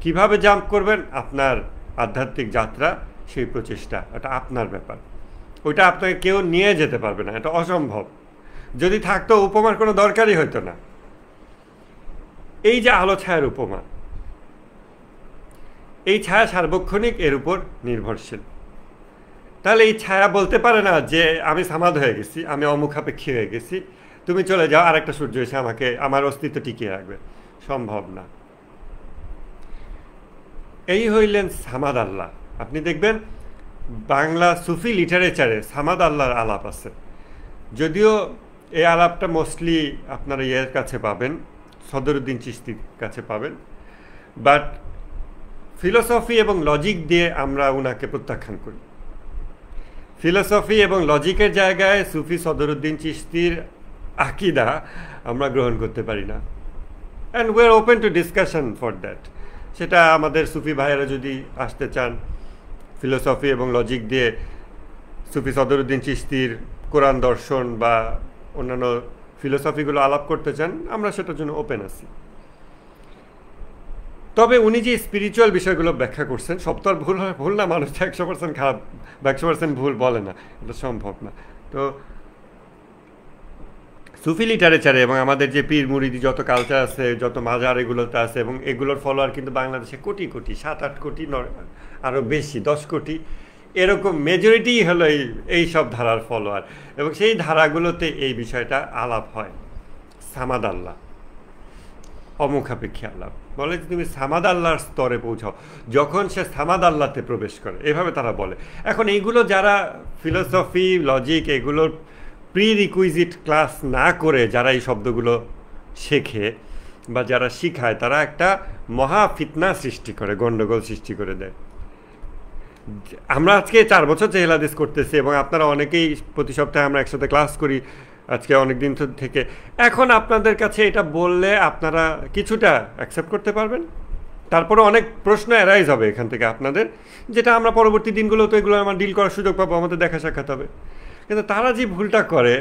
কীভাবে জাম্প করবেন? আপনার আধ্যাত্মিক যাত্রা, সেই প্রচেষ্টা, এটা আপনার ব্যাপার। ওইটা আপনাকে কেউ নিয়ে যেতে পারবে না, এটা অসম্ভব। যদি থাকতো উপমার কোনো দরকারই হতো না। এই যে আলো ছায়ার উপমা, এই ছায়া সার্বক্ষণিক, এর উপর নির্ভরশীল। তাহলে এই ছায়া বলতে পারে না যে আমি সামাদ হয়ে গেছি, আমি অমুখাপেক্ষী হয়ে গেছি, তুমি চলে যাও, আর একটা সূর্য এসে আমাকে আমার অস্তিত্ব টিকিয়ে রাখবে। সম্ভব না। এই হইলেন সামাদ আল্লাহ। আপনি দেখবেন বাংলা সুফি লিটারেচারে সামাদ আল্লাহর আলাপ আছে, যদিও এই আলাপটা মোস্টলি আপনারা ইয়ের কাছে পাবেন, সদরুদ্দিন চিশতির কাছে পাবেন। বাট ফিলোসফি এবং লজিক দিয়ে আমরা ওনাকে প্রত্যাখ্যান করি। ফিলোসফি এবং লজিকের জায়গায় সুফি সদরুদ্দিন চিশতির আকিদা আমরা গ্রহণ করতে পারি না। And we are open to discussion for that. সেটা আমাদের সুফি ভাইয়েরা যদি আসতে চান, ফিলোসফি এবং লজিক দিয়ে সুফি সদরুদ্দিন চিশতির কোরআন দর্শন বা অন্যান্য ফিলোসফিগুলো আলাপ করতে চান, আমরা সেটার জন্য ওপেন আছি। তবে উনি যে স্পিরিচুয়াল বিষয়গুলো ব্যাখ্যা করছেন, সব তো আর ভুল না, মানুষ 100% খারাপ বা 100% ভুল বলে না, এটা সম্ভব না। তো সুফি লিটারেচারে এবং আমাদের যে পীর মুরিদি যত কালচার আছে, যত মাজার এগুলোতে আছে, এবং এগুলোর ফলোয়ার কিন্তু বাংলাদেশে কোটি কোটি, 7-8 কোটি, আরও বেশি, 10 কোটি, এরকম মেজরিটি হলো এই সব ধারার ফলোয়ার। এবং সেই ধারাগুলোতে এই বিষয়টা আলাপ হয়, সামাদ আল্লাহ, অমুখাপেক্ষী আল্লাহ বলে যে তুমি সামাদ আল্লাহর স্তরে পৌঁছাও যখন সে সামাদ আল্লাহতে প্রবেশ করে, এভাবে তারা বলে। এখন এইগুলো যারা ফিলোসফি লজিক এগুলোর প্রি রিকুইজিট ক্লাস না করে যারা এই শব্দগুলো শেখে বা যারা শিখায়, তারা একটা মহা ফিতনা সৃষ্টি করে, গণ্ডগোল সৃষ্টি করে দেয়। আমরা আজকে 4 বছর চেহেল হাদিস করতেছি এবং আপনারা অনেকেই প্রতি সপ্তাহে আমরা একসাথে ক্লাস করি আজকে অনেক দিন থেকে। এখন আপনাদের কাছে এটা বললে আপনারা কিছুটা অ্যাকসেপ্ট করতে পারবেন, তারপরে অনেক প্রশ্ন অ্যারাইজ হবে এখান থেকে আপনাদের, যেটা আমরা পরবর্তী দিনগুলোতে এগুলো আমরা ডিল করার সুযোগ পাবো, আমাদের দেখা সাক্ষাৎ হবে। কিন্তু তারা যে ভুলটা করে,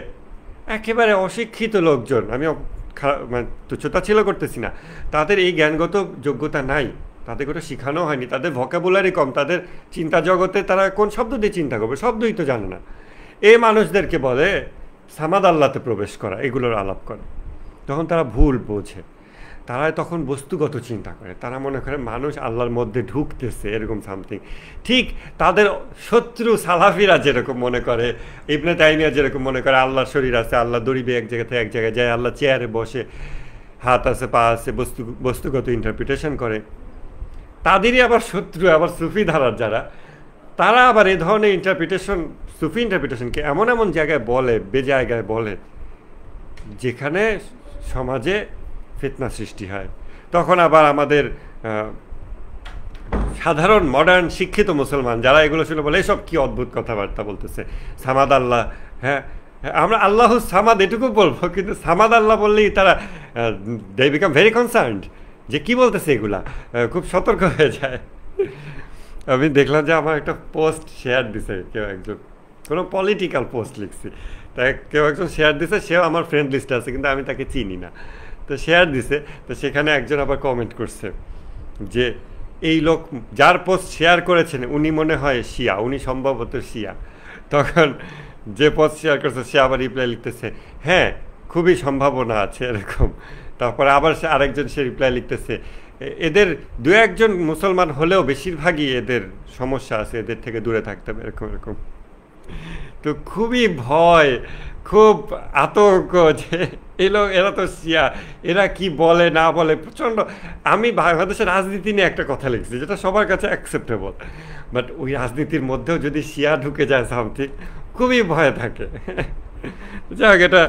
একেবারে অশিক্ষিত লোকজন, আমি মানে তুচ্ছতা ছিল করতেছি না, তাদের এই জ্ঞানগত যোগ্যতা নাই, তাদের কোনো শেখানো হয়নি, তাদের ভোকাবুলারি কম, তাদের চিন্তা জগতে তারা কোন শব্দ দিয়ে চিন্তা করবে, শব্দই তো জানে না। এই মানুষদেরকে বলে সামাদ আল্লাহতে প্রবেশ করা, এগুলোর আলাপ করে। তখন তারা ভুল বোঝে, তারা তখন বস্তুগত চিন্তা করে, তারা মনে করে মানুষ আল্লাহর মধ্যে ঢুকতেছে, এরকম সামথিং। ঠিক তাদের শত্রু সালাফিরা যেরকম মনে করে, ইবনে তাইমিয়া যেরকম মনে করে আল্লাহর শরীর আছে, আল্লাহ দড়িবে এক জায়গা থেকে এক জায়গায় যায়, আল্লাহ চেয়ারে বসে, হাত আছে পা আছে, বস্তুগত ইন্টারপ্রিটেশন করে, তাদেরই আবার শত্রু আবার সুফি ধারার যারা, তারা আবার এ ধরনের ইন্টারপ্রিটেশন, সুফি ইন্টারপ্রিটেশনকে এমন এমন জায়গায় বলে, বেজায়গায় বলে, যেখানে সমাজে ফিতনা সৃষ্টি হয়। তখন আবার আমাদের সাধারণ মডার্ন শিক্ষিত মুসলমান যারা এগুলো শুনে বলে এসব কি অদ্ভুত কথাবার্তা বলতেছে, সামাদ আল্লাহ, হ্যাঁ আমরা আল্লাহ সামাদ এটুকু বলবো, কিন্তু সামাদ আল্লাহ বললেই তারা দে বিকাম ভেরি কনসার্নড যে কি বলতেছে, এগুলা খুব সতর্ক হয়ে যায়। আমি দেখলাম যে আমার একটা পোস্ট শেয়ার দিছে কেউ একজন, কোনো পলিটিক্যাল পোস্ট লিখছি, তাই কেউ একজন শেয়ার দিছে, সেও আমার ফ্রেন্ড লিস্টে আছে কিন্তু আমি তাকে চিনি না, তো শেয়ার দিছে, তো সেখানে একজন আবার কমেন্ট করছে যে এই লোক যার পোস্ট শেয়ার করেছেন উনি মনে হয় শিয়া, উনি সম্ভবত শিয়া। তখন যে পোস্ট শেয়ার করছে সে আবার রিপ্লাই লিখতেছে হ্যাঁ খুবই সম্ভাবনা আছে এরকম। তারপরে আবার সে আরেকজন সে রিপ্লাই লিখতেছে এদের 2-1 মুসলমান হলেও বেশিরভাগই এদের সমস্যা আছে, এদের থেকে দূরে থাকতে হবে, এরকম এরকম। তো খুবই ভয়, খুব আতঙ্ক যে এরা তো শিয়া, এরা কি বলে না বলে প্রচণ্ড। আমি বাংলাদেশের রাজনীতি নিয়ে একটা কথা লিখছি যেটা সবার কাছে অ্যাকসেপ্টেবল, বাট ওই রাজনীতির মধ্যেও যদি শিয়া ঢুকে যায় সামথিং, খুবই ভয় থাকে। যাক, এটা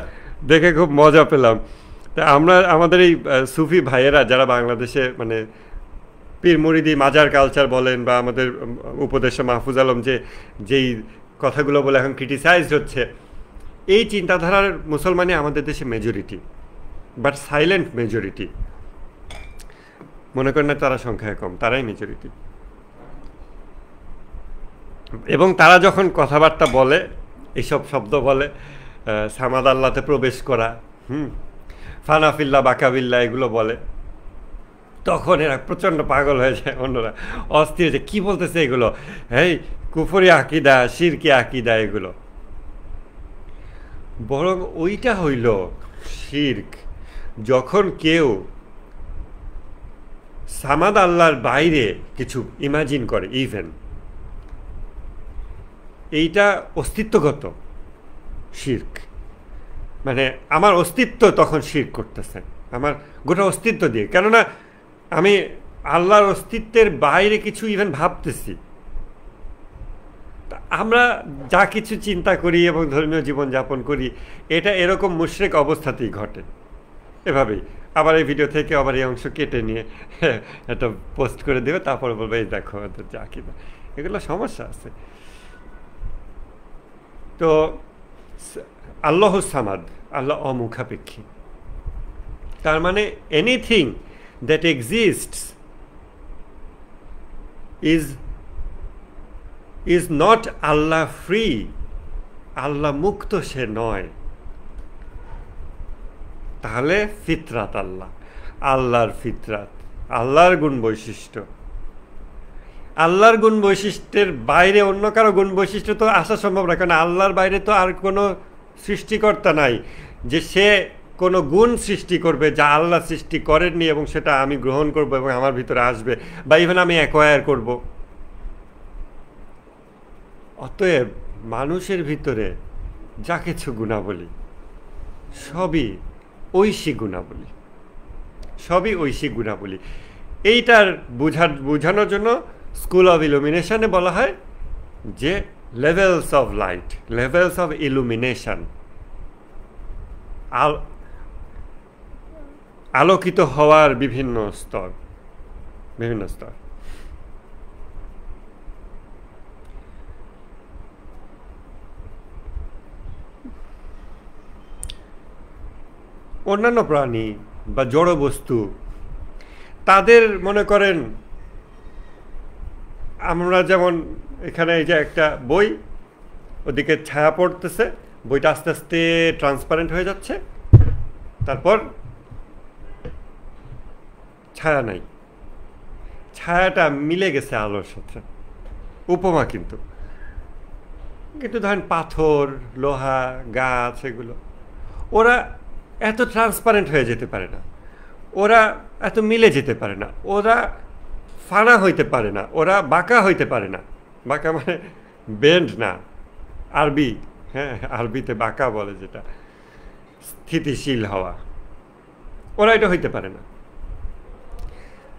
দেখে খুব মজা পেলাম। তা আমরা আমাদের এই সুফি ভাইয়েরা যারা বাংলাদেশে মানে পীর মুরিদি মাজার কালচার বলেন বা আমাদের উপদেষ্টা মাহফুজ আলম যেই কথাগুলো বলে এখন ক্রিটিসাইজড হচ্ছে, এই চিন্তাধারার মুসলমানই আমাদের দেশে মেজরিটি, বাট সাইলেন্ট মেজরিটি। মনে করেন না তারা সংখ্যায় কম, তারাই মেজরিটি। এবং তারা যখন কথাবার্তা বলে, এইসব শব্দ বলে, সামাদ আল্লাহতে প্রবেশ করা, ফানাফিল্লা বাকাবিল্লা এগুলো বলে, তখন এরা প্রচণ্ড পাগল হয়ে যায়, অন্যরা অস্থির যে কী বলতেছে এগুলো, এই কুফরি আকিদা, শিরকি আকিদা এগুলো। বরং ওইটা হইল শিরক যখন কেউ সামাদ আল্লাহর বাইরে কিছু ইমাজিন করে। ইভেন এইটা অস্তিত্বগত শিরক, মানে আমার অস্তিত্ব তখন শিরক করতেছে, আমার গোটা অস্তিত্ব দিয়ে। কেননা আমি আল্লাহর অস্তিত্বের বাইরে কিছু ইভেন ভাবতেছি। আমরা যা কিছু চিন্তা করি এবং ধর্মীয় জীবনযাপন করি, এটা এরকম মুশরিক অবস্থাতেই ঘটে। এভাবেই আবার এই ভিডিও থেকে আবার এই অংশ কেটে নিয়ে একটা পোস্ট করে দেবে, তারপরে বলবে এই দেখো যা কিনা, এগুলো সমস্যা আছে। তো আল্লাহ সামাদ, আল্লাহ অমুখাপেক্ষী, তার মানে anything that exists is is not Allah free, Allah মুক্ত সে নয়। তাহলে ফিতরাত আল্লাহ, আল্লাহর ফিতরাত, আল্লাহর গুণ বৈশিষ্ট্য। আল্লাহর গুণ বৈশিষ্ট্যের বাইরে অন্য কারো গুণ বৈশিষ্ট্য তো আসা সম্ভব না, কারণ আল্লাহর বাইরে তো আর কোনো সৃষ্টিকর্তা নাই যে সে কোনো গুণ সৃষ্টি করবে যা আল্লাহ সৃষ্টি করেননি এবং সেটা আমি গ্রহণ করব এবং আমার ভিতরে আসবে, বা ইভেন আমি অ্যাকোয়ার করব। অতএব মানুষের ভিতরে যা কিছু গুণাবলী সবই ঐশী গুণাবলী, সবই ঐশী গুণাবলী। এইটার বোঝানোর জন্য স্কুল অফ ইলুমিনেশনে বলা হয় যে levels of light, levels of illumination, আলোকিত হওয়ার বিভিন্ন স্তর, বিভিন্ন স্তর। অন্যান্য প্রাণী বা জড় বস্তু তাদের মনে করেন, আমরা যেমন এখানে এই যে একটা বই, ওদিকে ছায়া পড়তেছে, বইটা আস্তে আস্তে ট্রান্সপারেন্ট হয়ে যাচ্ছে, তারপর ছায়া নাই, ছায়াটা মিলে গেছে আলোর সাথে। উপমা কিন্তু কিন্তু ধরেন পাথর, লোহা, গাছ, এগুলো ওরা এত ট্রান্সপারেন্ট হয়ে যেতে পারে না, ওরা এত মিলে যেতে পারে না, ওরা ফানা হইতে পারে না, ওরা বাঁকা হইতে পারে না। বাঁকা মানে বেন্ড না, আরবি, হ্যাঁ আরবিতে বাঁকা বলে যেটা, স্থিতিশীল হওয়া, ওরা এটা হইতে পারে না।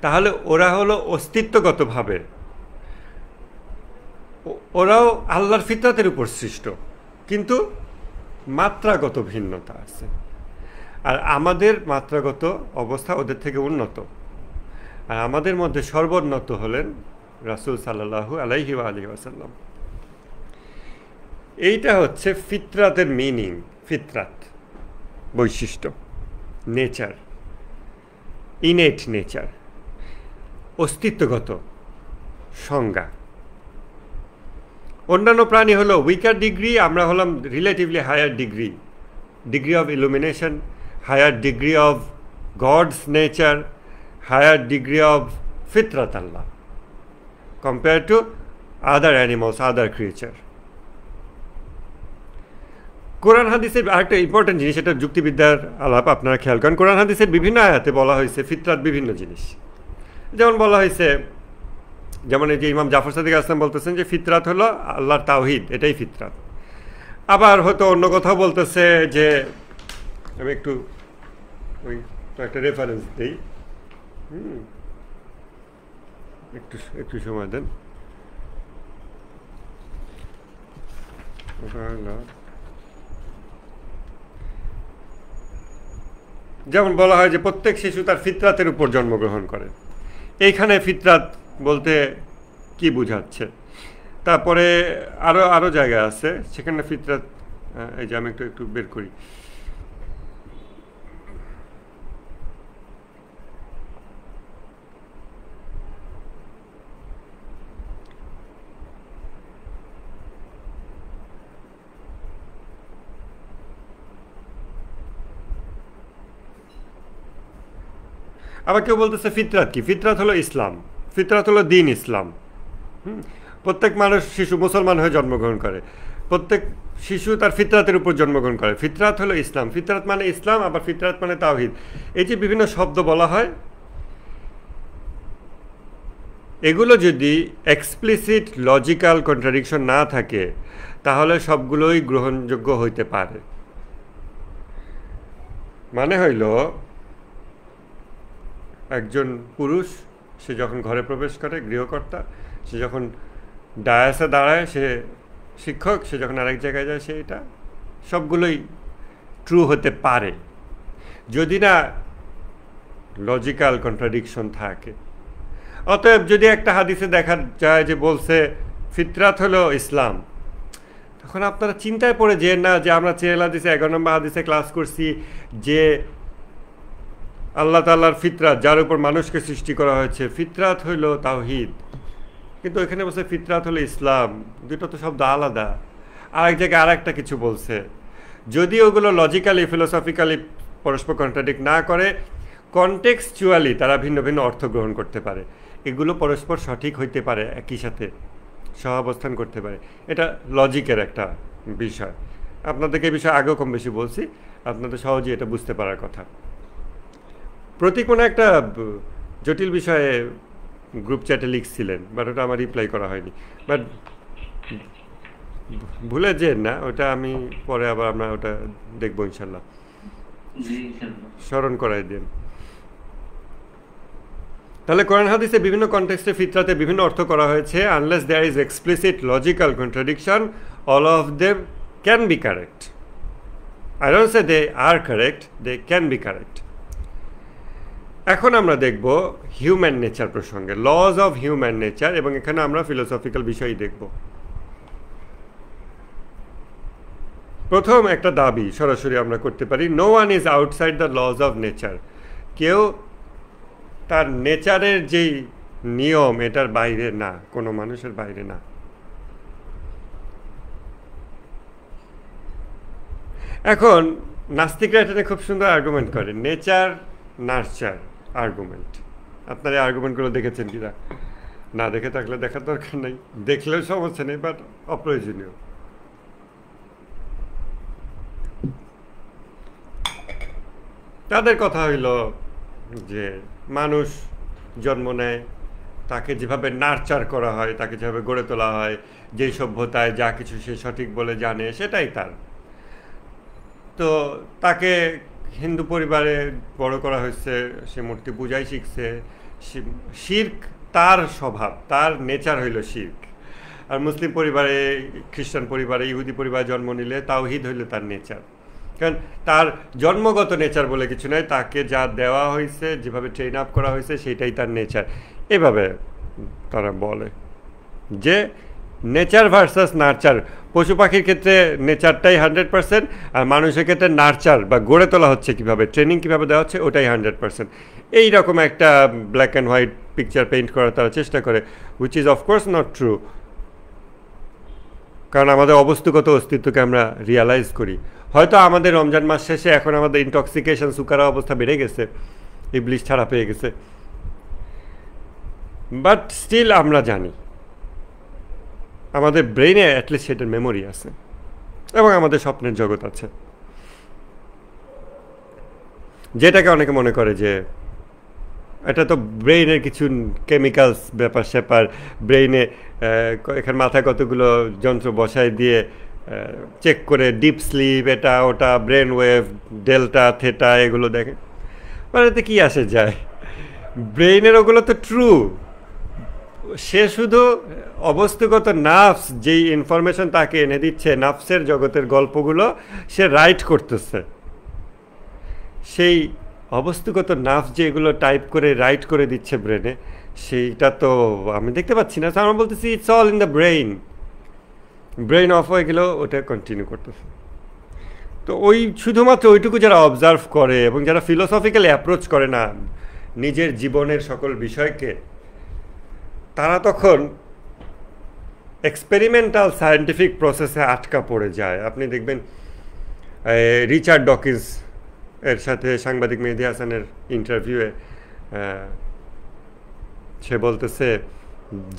তাহলে ওরা হলো অস্তিত্বগতভাবে, ওরাও আল্লাহর ফিতরাতের উপর সৃষ্ট, কিন্তু মাত্রাগত ভিন্নতা আছে। আর আমাদের মাত্রাগত অবস্থা ওদের থেকে উন্নত। আর আমাদের মধ্যে সর্বোন্নত হলেন রাসূল সাল্লাল্লাহু আলাইহি ওয়াসাল্লাম। এইটা হচ্ছে ফিতরাতের মিনিং, ফিতরাত বৈশিষ্ট্য, নেচার, ইনেট নেচার, অস্তিত্বগত সংজ্ঞা। অন্যান্য প্রাণী হলো উইকার ডিগ্রি, আমরা হলাম relatively higher degree, degree of illumination, higher degree of God's nature, higher degree of ফিতরাত Allah compare to other animals, other creature. Quran হাদিসের আরেকটা ইম্পর্টেন্ট জিনিস, এটা যুক্তিবিদ্যার আলাপ, আপনারা খেয়াল করেন। কোরআন হাদিসের বিভিন্ন আয়াতে বলা হয়েছে ফিতরাত বিভিন্ন জিনিস। যেমন বলা হয়েছে, যেমন এই যে ইমাম জাফর সাদিক আসলাম বলতেছেন যে ফিতরাত হলো আল্লাহর তাওহীদ, এটাই ফিতরাত। আবার হয়তো অন্য কথাও বলতেছে যে, আমি একটু ওই একটা রেফারেন্স দিই, একটু সময় দেন। যেমন বলা হয় যে প্রত্যেক শিশু তার ফিতরাতের উপর জন্মগ্রহণ করে। এইখানে ফিতরাত বলতে কি বোঝাচ্ছে? তারপরে আরো জায়গা আছে সেখানে ফিতরাত, এই যে আমি একটু বের করি। আবার কেউ বলতেছে ফিতরাত কি? ফিতরাত হলো ইসলাম, ফিতরাত হলো দ্বীন ইসলাম। প্রত্যেক মানুষ, শিশু মুসলমান হয়ে জন্মগ্রহণ করে, প্রত্যেক শিশু তার ফিতরাতের উপর জন্মগ্রহণ করে। ফিতরাত হলো ইসলাম, ফিতরাত মানে ইসলাম, আবার ফিতরাত মানে তাওহীদ। এই যে বিভিন্ন শব্দ বলা হয়, এগুলো যদি এক্সপ্লিসিট লজিক্যাল কন্ট্রাডিকশন না থাকে তাহলে সবগুলোই গ্রহণযোগ্য হইতে পারে। মানে হইল, একজন পুরুষ সে যখন ঘরে প্রবেশ করে, গৃহকর্তা, সে যখন ডায়াসে দাঁড়ায় সে শিক্ষক, সে যখন আরেক জায়গায় যায় সে, এটা সবগুলোই ট্রু হতে পারে যদি না লজিক্যাল কন্ট্রাডিকশন থাকে। অতএব যদি একটা হাদিসে দেখা যায় যে বলছে ফিতরাত হলো ইসলাম, তখন আপনারা চিন্তায় পড়ে যেন না যে আমরা 4 হাদিসে 11 নম্বর হাদিসে ক্লাস করছি যে আল্লাহ তাআলার ফিতরাত, যার উপর মানুষকে সৃষ্টি করা হয়েছে, ফিতরাত হইল তাওহীদ, কিন্তু ওইখানে বলছে ফিতরাত হলো ইসলাম, দুটো তো শব্দ আলাদা। আর এক জায়গায় আর একটা কিছু বলছে, যদি ওগুলো লজিক্যালি ফিলোসফিক্যালি পরস্পর কন্ট্রাডিক্ট না করে, কনটেক্সচুয়ালি তারা ভিন্ন ভিন্ন অর্থ গ্রহণ করতে পারে, এগুলো পরস্পর সঠিক হইতে পারে, একই সাথে সহাবস্থান করতে পারে। এটা লজিকের একটা বিষয়। আপনাদেরকে এই বিষয়ে আগেও কম বেশি বলছি, আপনাদের সহজেই এটা বুঝতে পারার কথা। প্রতীক মনে একটা জটিল বিষয়ে গ্রুপ চ্যাটে লিখছিলেন, বাট ওটা আমার রিপ্লাই করা হয়নি। বাট ভুলে যেন না, ওটা আমি পরে আবার আমরা ওটা দেখবো ইনশাল্লাহ, স্মরণ করাই দেন। তাহলে কোরআন হাদিসে বিভিন্ন কনটেক্সটে ফিতরাতে বিভিন্ন অর্থ করা হয়েছে। Unless there is explicit logical contradiction, all of them can be correct. I don't say they are correct, they can be correct. এখন আমরা দেখব হিউম্যান নেচার প্রসঙ্গে, লজ অফ হিউম্যান নেচার, এবং এখানে আমরা ফিলোসফিক্যাল বিষয়ই দেখব। প্রথম একটা দাবি সরাসরি আমরা করতে পারি, no one is outside the laws of nature. কেউ তার নেচারের যেই নিয়ম এটার বাইরে না, কোনো মানুষের বাইরে না। এখন নাস্তিকরা এটা খুব সুন্দর আর্গুমেন্ট করে, নেচার নার্চার আর্গুমেন্ট। আপনারা এই আর্গুমেন্টগুলো দেখেছেন কিনা? না দেখে থাকলে দেখার দরকার নেই, দেখলেও সমস্যা নেই, বাট অপ্রয়োজনীয়। তাদের কথা হইল যে মানুষ জন্ম নেয়, তাকে যেভাবে নার্চার করা হয়, তাকে যেভাবে গড়ে তোলা হয়, যেই সভ্যতায় যা কিছু সে সঠিক বলে জানে সেটাই তার। তো তাকে হিন্দু পরিবারে বড় করা হয়েছে, সে মূর্তি পূজাই শিখছে, শির্ক তার স্বভাব, তার নেচার হইল শির্ক। আর মুসলিম পরিবারে, খ্রিস্টান পরিবারে, ইহুদি পরিবারে জন্ম নিলে তাওহীদ হইল তার নেচার। কারণ তার জন্মগত নেচার বলে কিছু নয়, তাকে যা দেওয়া হয়েছে, যেভাবে ট্রেন আপ করা হয়েছে সেটাই তার নেচার। এভাবে তারা বলে যে নেচার ভার্সাস নার্চার। পশু পাখির ক্ষেত্রে নেচারটাই 100%, আর মানুষের ক্ষেত্রে নার্চার বা গড়ে তোলা হচ্ছে কীভাবে, ট্রেনিং কীভাবে দেওয়া হচ্ছে ওটাই 100%। এইরকম একটা black and white picture paint করার তারা চেষ্টা করে, which is of course not true. কারণ আমাদের অবস্তুগত অস্তিত্বকে আমরা রিয়ালাইজ করি। হয়তো আমাদের রমজান মাস শেষে এখন আমাদের ইনটক্সিকেশন, সুকারা অবস্থা বেড়ে গেছে, ইবলিশ ছাড়া পেয়ে গেছে, বাট স্টিল আমরা জানি, আমাদের ব্রেইনে অ্যাটলিস্ট সেটার মেমোরি আছে, এবং আমাদের স্বপ্নের জগৎ আছে, যেটাকে অনেকে মনে করে যে এটা তো ব্রেইনের কিছু কেমিক্যালস ব্যাপার স্যাপার, ব্রেইনে এখানে মাথায় কতগুলো যন্ত্র বসায় দিয়ে চেক করে ডিপ স্লিপ, এটা ওটা, ব্রেন ওয়েভ, ডেল্টা, থেটা, এগুলো দেখে। মানে এতে কী আসে যায়? ব্রেইনের ওগুলো তো ট্রু, সে শুধু অবস্তুগত নার্ভস যেই ইনফরমেশন তাকে এনে দিচ্ছে, নার্ভসের জগতের গল্পগুলো সে রাইট করতেছে। সেই অবস্তুগত নার্ভস যে এগুলো টাইপ করে রাইট করে দিচ্ছে ব্রেনে, সেইটা তো আমি দেখতে পাচ্ছি না। আমরা বলতেছি it's all in the brain. Brain of হয়ে গেলেও ওটা কন্টিনিউ করতেছে। তো ওই শুধুমাত্র ওইটুকু যারা অবজার্ভ করে এবং যারা ফিলোসফিক্যালি অ্যাপ্রোচ করে না নিজের জীবনের সকল বিষয়কে, তারা তখন এক্সপেরিমেন্টাল সায়েন্টিফিক প্রসেসে আটকা পড়ে যায়। আপনি দেখবেন রিচার্ড ডকিন্স এর সাথে সাংবাদিক মেহেদী হাসানের ইন্টারভিউয়ে সে বলতেছে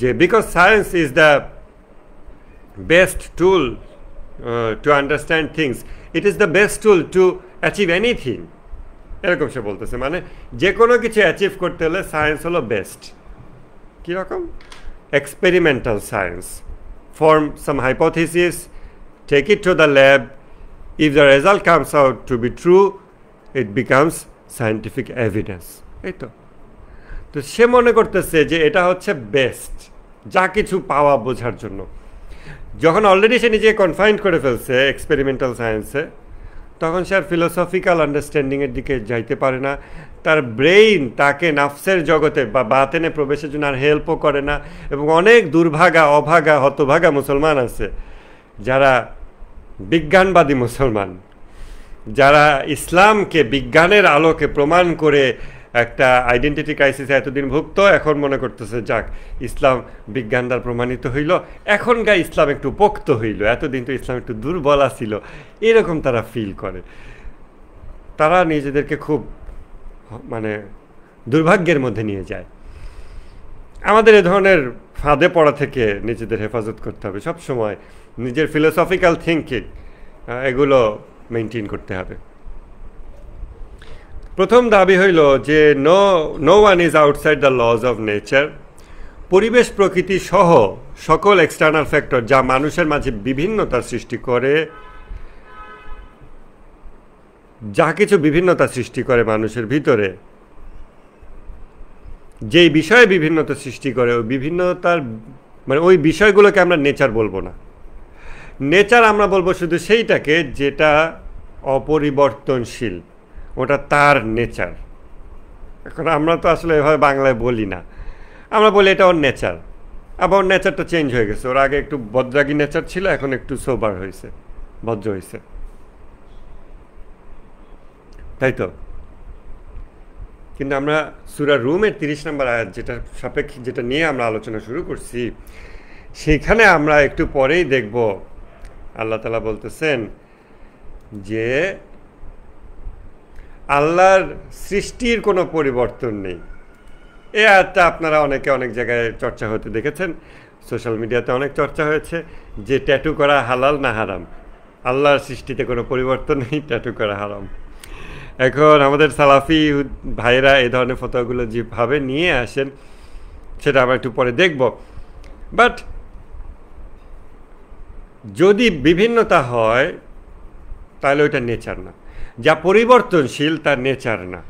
যে because science is the best tool to understand things, it is the best tool to achieve anything. এরকম সে বলতেছে, মানে যে কোনো কিছু অ্যাচিভ করতে হলে সায়েন্স হলো বেস্ট। কীরকম? Experimental science, form some hypothesis, take it to the lab, if the result comes out to be true, it becomes scientific evidence. এই তো সে মনে করতেছে যে এটা হচ্ছে বেস্ট যা কিছু পাওয়া বোঝার জন্য। যখন অলরেডি সে নিজে কনফাইন্ড করে ফেলছে এক্সপেরিমেন্টাল সায়েন্সে, তখন সে আর ফিলোসফিক্যাল আন্ডারস্ট্যান্ডিংয়ের দিকে যাইতে পারে না। তার ব্রেইন তাকে নাফসের জগতে বা বাতেনে প্রবেশের জন্য আর হেল্পও করে না। এবং অনেক দুর্ভাগা, অভাগা, হতভাগা মুসলমান আছে যারা বিজ্ঞানবাদী মুসলমান, যারা ইসলামকে বিজ্ঞানের আলোকে প্রমাণ করে একটা আইডেন্টিটি ক্রাইসিসে এতদিন ভুগত, এখন মনে করতেছে যাক ইসলাম বিজ্ঞান দ্বারা প্রমাণিত হইল, এখনকার ইসলাম একটু পোক্ত হইল, এতদিন তো ইসলাম একটু দুর্বল ছিল, এরকম তারা ফিল করে। তারা নিজেদেরকে খুব মানে দুর্ভাগ্যের মধ্যে নিয়ে যায়। আমাদের এ ধরনের ফাঁদে পড়া থেকে নিজেদের হেফাজত করতে হবে, সব সময় নিজের ফিলোসফিক্যাল থিঙ্কিং এগুলো মেনটেন করতে হবে। প্রথম দাবি হইল যে no one is outside the laws of nature. পরিবেশ প্রকৃতি সহ সকল এক্সটার্নাল ফ্যাক্টর যা মানুষের মাঝে বিভিন্নতা সৃষ্টি করে, যা কিছু বিভিন্নতা সৃষ্টি করে মানুষের ভিতরে, যেই বিষয়ে বিভিন্নতা সৃষ্টি করে ওই বিভিন্নতার মানে ওই বিষয়গুলোকে আমরা নেচার বলবো না। নেচার আমরা বলবো শুধু সেইটাকে যেটা অপরিবর্তনশীল, ওটা তার নেচার। এখন আমরা তো আসলে এভাবে বাংলায় বলি না, আমরা বলি এটা ওর নেচার। আবার ওর নেচারটা চেঞ্জ হয়ে গেছে, ওর আগে একটু বদ্রাগী নেচার ছিল, এখন একটু সোবার হয়েছে, ভদ্র হয়েছে, তাই তো। কিন্তু আমরা সূরা রুমের 30 নম্বর আয়াত যেটা নিয়ে আমরা আলোচনা শুরু করছি, সেখানে আমরা একটু পরেই দেখব আল্লাহ তাআলা বলতেছেন যে আল্লাহর সৃষ্টির কোনো পরিবর্তন নেই। এই আয়াতটা আপনারা অনেকে অনেক জায়গায় চর্চা হতে দেখেছেন, সোশ্যাল মিডিয়াতে অনেক চর্চা হয়েছে যে ট্যাটু করা হালাল না হারাম। আল্লাহর সৃষ্টিতে কোনো পরিবর্তন নেই, ট্যাটু করা হারাম। এখন আমাদের সালাফি ভাইরা এই ধরনের ফতোয়াগুলো যেভাবে নিয়ে আসেন সেটা আমরা একটু পরে দেখব। বাট যদি বিভিন্নতা হয় তাহলে ওইটা নেচার না। যা পরিবর্তনশীল তার নেচার না,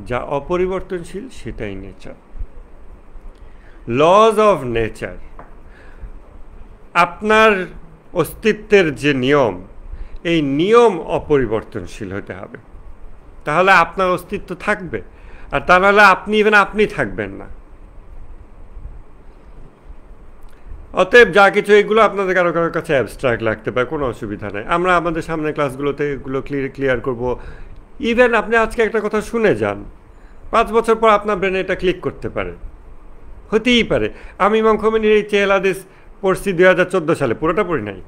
যা অপরিবর্তনশীল সেটাই নেচার। লজ অফ নেচার, আপনার অস্তিত্বের যে নিয়ম, এই নিয়ম অপরিবর্তনশীল হতে হবে, তাহলে আপনার অস্তিত্ব থাকবে। আর তা নাহলে আপনি থাকবেন না। অতএব যা কিছু এগুলো আপনাদের কারো কারোর কাছে অ্যাবস্ট্রাক্ট লাগতে পারে, কোনো অসুবিধা নেই। আমরা আমাদের সামনের ক্লাসগুলোতে এগুলো ক্লিয়ার করব। ইভেন আপনি আজকে একটা কথা শুনে যান, 5 বছর পর আপনার ব্রেনে এটা ক্লিক করতে পারে, হতেই পারে। আমি ইমাম খোমেনির এই চেহেল হাদিস পড়ছি 2014 সালে, পুরোটা পড়ি নাই,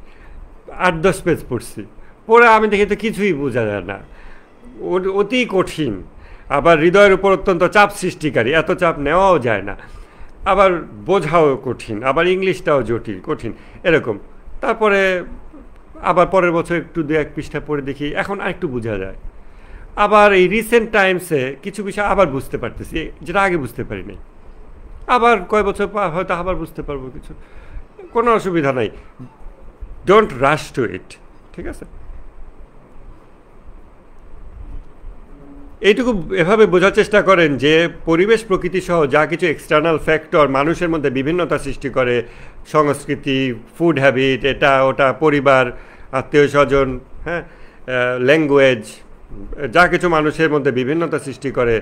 8-10 পেজ পড়ছি। পড়ে আমি দেখি তো কিছুই বোঝা যায় না, অতি কঠিন, আবার হৃদয়ের উপর অত্যন্ত চাপ সৃষ্টিকারী, এত চাপ নেওয়াও যায় না, আবার বোঝাও কঠিন, আবার ইংলিশটাও জটিল কঠিন এরকম। তারপরে আবার পরের বছর একটু 2-1 পৃষ্ঠা পড়ে দেখি এখন আরেকটু বোঝা যায়। আবার এই রিসেন্ট টাইমসে কিছু বিষয় আবার বুঝতে পারতেছি যেটা আগে বুঝতে পারিনি, আবার কয় বছর পর হয়তো আবার বুঝতে পারবো কিছু, কোনো অসুবিধা নাই। ডোন্ট রাশ টু ইট, ঠিক আছে? এইটুকু এভাবে বোঝার চেষ্টা করেন যে পরিবেশ প্রকৃতি সহ যা কিছু এক্সটার্নাল ফ্যাক্টর মানুষের মধ্যে বিভিন্নতা সৃষ্টি করে, সংস্কৃতি, ফুড হ্যাবিট, এটা ওটা, পরিবার, আত্মীয় স্বজন, হ্যাঁ, ল্যাঙ্গুয়েজ, যা কিছু মানুষের মধ্যে বিভিন্নতা সৃষ্টি করে,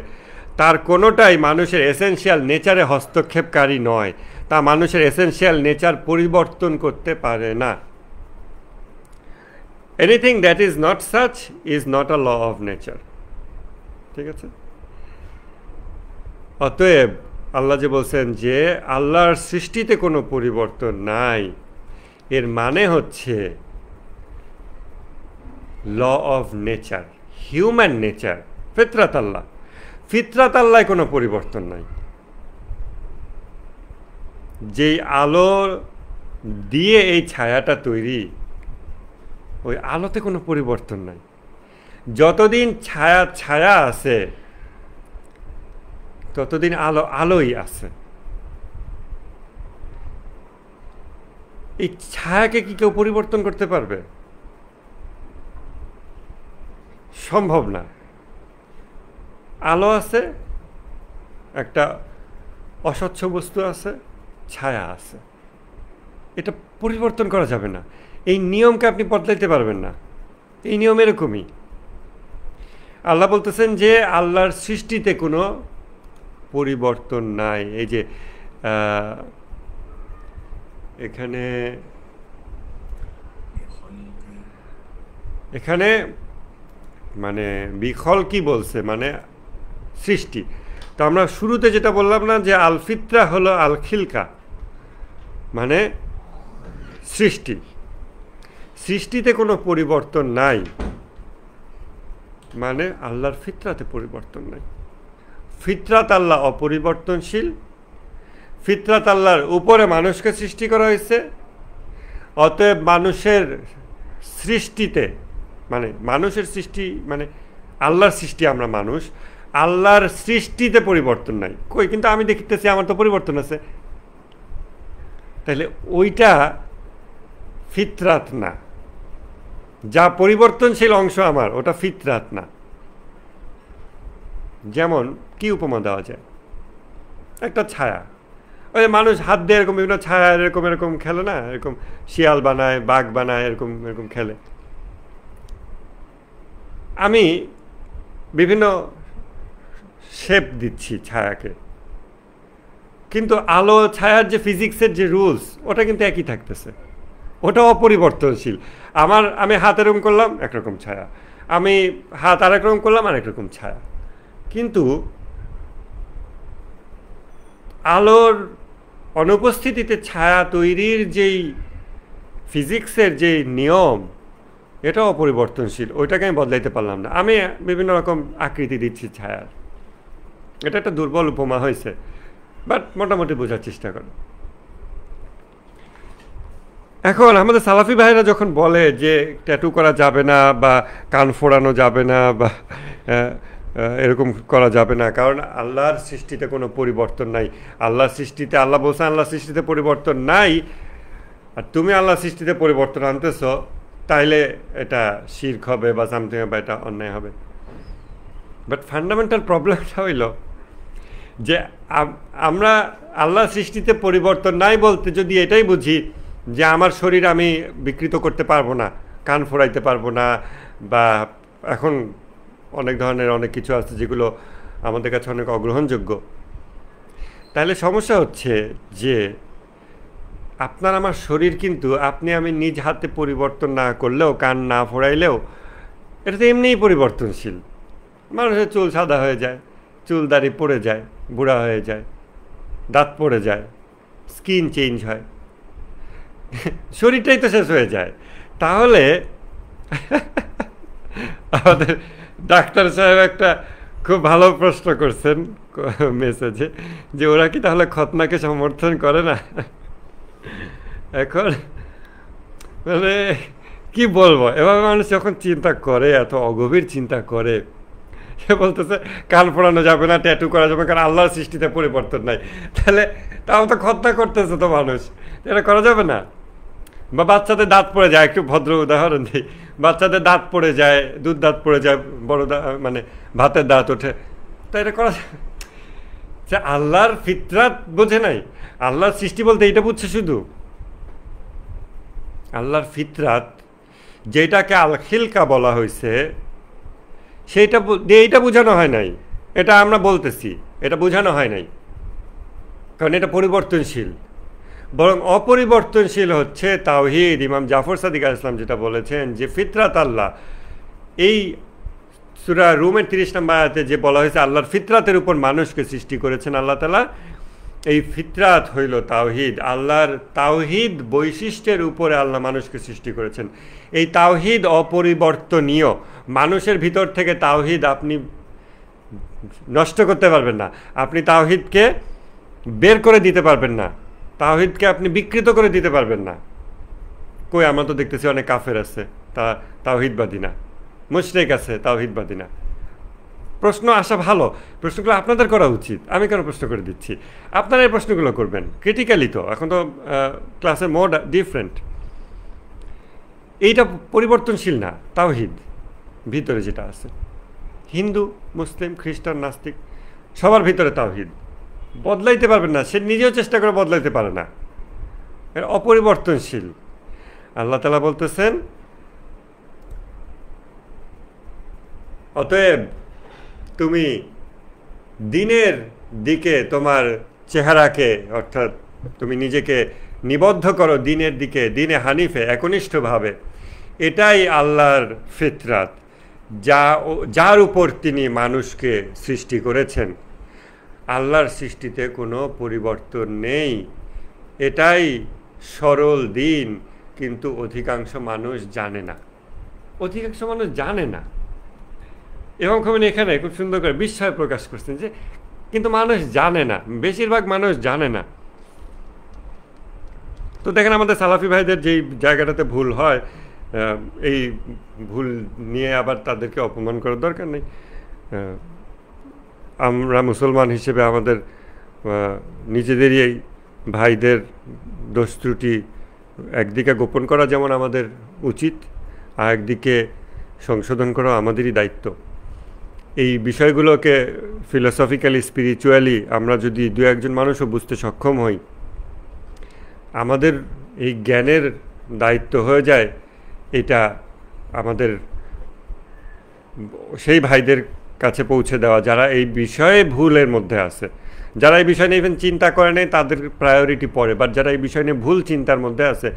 তার কোনোটাই মানুষের এসেনশিয়াল নেচারে হস্তক্ষেপকারী নয়। তা মানুষের এসেনশিয়াল নেচার পরিবর্তন করতে পারে না। Anything that is not such is not a law of nature, ঠিক আছে? অতএব আল্লাহ যে বলছেন যে আল্লাহর সৃষ্টিতে কোনো পরিবর্তন নাই, এর মানে হচ্ছে law of nature, human nature, ফিতরাত আল্লাহ কোনো পরিবর্তন নাই। যেই আলো দিয়ে এই ছায়াটা তৈরি, ওই আলোতে কোনো পরিবর্তন নাই। যতদিন ছায়া আছে ততদিন আলোই আছে। এই ছায়াকে কি কেউ পরিবর্তন করতে পারবে? সম্ভব না। আলো আছে, একটা অস্বচ্ছ বস্তু আছে, ছায়া আছে, এটা পরিবর্তন করা যাবে না। এই নিয়মকে আপনি বদলাইতে পারবেন না, এই নিয়ম এরকমই। আল্লাহ বলতেছেন যে আল্লাহর সৃষ্টিতে কোনো পরিবর্তন নাই। এই যে এখানে মানে বিখল কি বলছে, মানে সৃষ্টি। তো আমরা শুরুতে যেটা বললাম না যে আল ফিতরা হলো আল খিলকা, মানে সৃষ্টি। সৃষ্টিতে কোনো পরিবর্তন নাই, মানে আল্লাহর ফিতরাতে পরিবর্তন নাই। ফিতরাত আল্লাহ অপরিবর্তনশীল। ফিতরাত আল্লাহর উপরে মানুষকে সৃষ্টি করা হয়েছে। অতএব মানুষের সৃষ্টিতে, মানে মানুষের সৃষ্টি মানে আল্লাহর সৃষ্টি, আমরা মানুষ, আল্লাহর সৃষ্টিতে পরিবর্তন নাই। কই, কিন্তু আমি দেখতেছি আমার তো পরিবর্তন আছে। তাহলে ওইটা ফিতরাত না। যা পরিবর্তনশীল অংশ আমার, ওটা ফিতরাত না। যেমন কি উপমা দেওয়া যায়, একটা ছায়া। ওই মানুষ হাত দিয়ে এরকম বিভিন্ন ছায়া এরকম এরকম খেলে না, এরকম শিয়াল বানায়, বাঘ বানায়, এরকম এরকম খেলে। আমি বিভিন্ন শেপ দিচ্ছি ছায়াকে, কিন্তু আলো ছায়ার যে ফিজিক্সের যে রুলস, ওটা কিন্তু একই থাকতেছে, ওটা অপরিবর্তনশীল। আমি হাত এরকম করলাম একরকম ছায়া, আমি হাত আরেক রকম করলাম আরেক রকম ছায়া। কিন্তু আলোর অনুপস্থিতিতে ছায়া তৈরির যেই ফিজিক্সের যে নিয়ম, এটা অপরিবর্তনশীল, ওইটাকে আমি বদলাইতে পারলাম না। আমি বিভিন্ন রকম আকৃতি দিচ্ছি ছায়ার। এটা একটা দুর্বল উপমা হয়েছে, বাট মোটামুটি বোঝার চেষ্টা করো। এখন আমাদের সালাফি ভাইরা যখন বলে যে ট্যাটু করা যাবে না, বা কান ফোড়ানো যাবে না, বা এরকম করা যাবে না, কারণ আল্লাহর সৃষ্টিতে কোনো পরিবর্তন নাই। আল্লাহর সৃষ্টিতে, আল্লাহ বলছেন আল্লাহর সৃষ্টিতে পরিবর্তন নাই, আর তুমি আল্লাহর সৃষ্টিতে পরিবর্তন আনতেছ, তাইলে এটা শিরক হবে বা সামথিং হবে, এটা অন্যায় হবে। বাট ফান্ডামেন্টাল প্রবলেমটা হইল যে আমরা আল্লাহর সৃষ্টিতে পরিবর্তন নাই বলতে যদি এটাই বুঝি যে আমার শরীর আমি বিকৃত করতে পারবো না, কান ফোড়াইতে পারবো না, বা এখন অনেক ধরনের অনেক কিছু আছে যেগুলো আমাদের কাছে অনেক অগ্রহণযোগ্য, তাহলে সমস্যা হচ্ছে যে আপনার আমার শরীর কিন্তু আপনি আমি নিজ হাতে পরিবর্তন না করলেও, কান না ফোড়াইলেও, এটা তো এমনিই পরিবর্তনশীল। মানুষের চুল সাদা হয়ে যায়, চুল দাড়ি পড়ে যায়, বুড়া হয়ে যায়, দাঁত পড়ে যায়, স্কিন চেঞ্জ হয়, শরীরটাই তো শেষ হয়ে যায়। তাহলে আমাদের ডাক্তার সাহেব একটা খুব ভালো প্রশ্ন করছেন মেসেজে, যে ওরা কি তাহলে খতনাকে সমর্থন করে না? এখন মানে কি বলবো, এভাবে মানুষ যখন চিন্তা করে, এত অগভীর চিন্তা করে, সে বলতেছে কান ফোড়ানো যাবে না, ট্যাটু করা যাবে, কারণ আল্লাহর সৃষ্টিতে পরিবর্তন নাই। তাহলে তাও তো খতনা করতেছে তো মানুষ, এটা করা যাবে না। বা বাচ্চাদের দাঁত পড়ে যায়, একটু ভদ্র উদাহরণ দিই, বাচ্চাদের দাঁত পড়ে যায়, দুধ দাঁত পড়ে যায়, বড় দাঁত মানে ভাতের দাঁত ওঠে, তো এটা করা যে আল্লাহর ফিতরাত বোঝে নাই। আল্লাহর সৃষ্টি বলতে এইটা বুঝছে শুধু, আল্লাহর ফিতরাত যেটাকে আল খিলকা বলা হয়েছে, সেইটা এইটা বোঝানো হয় নাই। এটা আমরা বলতেছি, এটা বোঝানো হয় নাই, কারণ এটা পরিবর্তনশীল। বরং অপরিবর্তনশীল হচ্ছে তাওহীদ। ইমাম জাফর সাদিক আলাইহিস সালাম যেটা বলেছেন যে ফিতরাত আল্লাহ, এই সূরা রুমের 30 নম্বর আয়াতে যে বলা হয়েছে আল্লাহর ফিতরাতের উপর মানুষকে সৃষ্টি করেছেন আল্লাহ তাআলা, এই ফিতরাত হইল তাওহীদ। আল্লাহর তাওহীদ বৈশিষ্ট্যের উপরে আল্লাহ মানুষকে সৃষ্টি করেছেন। এই তাওহীদ অপরিবর্তনীয়। মানুষের ভিতর থেকে তাওহীদ আপনি নষ্ট করতে পারবেন না, আপনি তাওহীদকে বের করে দিতে পারবেন না, তাওহীদকে আপনি বিকৃত করে দিতে পারবেন না। কই, আমরা তো দেখতেছি অনেক কাফের আছে তাওহীদবাদী না, মুশরিক আছে তাওহীদবাদী না। প্রশ্ন আসা ভালো, প্রশ্নগুলো আপনাদের করা উচিত, আমি কেন প্রশ্ন করে দিচ্ছি? আপনারা এই প্রশ্নগুলো করবেন ক্রিটিক্যালি। তো এখন তো ক্লাসের মোড ডিফারেন্ট। এইটা পরিবর্তনশীল না, তাওহীদ ভিতরে যেটা আছে, হিন্দু, মুসলিম, খ্রিস্টান, নাস্তিক সবার ভিতরে তাওহীদ বদলাইতে পারবেন না, সে নিজেও চেষ্টা করে বদলাইতে পারে না, এটা অপরিবর্তনশীল। আল্লাহ তাআলা বলতেছেন অতএব তুমি দিনের দিকে তোমার চেহারাকে, অর্থাৎ তুমি নিজেকে নিবদ্ধ করো দিনের দিকে, দিনে হানিফে, একনিষ্ঠভাবে। এটাই আল্লাহর ফিতরাত, যার উপর তিনি মানুষকে সৃষ্টি করেছেন, আল্লাহর সৃষ্টিতে কোনো পরিবর্তন নেই। এটাই সরল দিন, কিন্তু অধিকাংশ মানুষ জানে না। অধিকাংশ মানুষ জানে না। এবং খোমেনি এখানে খুব সুন্দর করে বিস্ময় প্রকাশ করছেন যে কিন্তু মানুষ জানে না, বেশিরভাগ মানুষ জানে না। তো দেখেন আমাদের সালাফি ভাইদের যেই জায়গাটাতে ভুল হয়, এই ভুল নিয়ে আবার তাদেরকে অপমান করার দরকার নেই। আমরা মুসলমান হিসেবে আমাদের নিজেদেরই এই ভাইদের দোষ ত্রুটি একদিকে গোপন করা যেমন আমাদের উচিত, আর একদিকে সংশোধন করা আমাদেরই দায়িত্ব। এই বিষয়গুলোকে ফিলোসফিক্যালি, স্পিরিচুয়ালি আমরা যদি দু একজন মানুষও বুঝতে সক্ষম হই, আমাদের এই জ্ঞানের দায়িত্ব হয়ে যায় এটা আমাদের সেই ভাইদের কাছে পৌঁছে দেওয়া যারা এই বিষয়ে ভুলের মধ্যে আছে। যারা এই বিষয় নিয়ে ইভেন চিন্তা করে নেই তাদের প্রায়োরিটি পড়ে, বাট যারা এই বিষয় নিয়ে ভুল চিন্তার মধ্যে আছে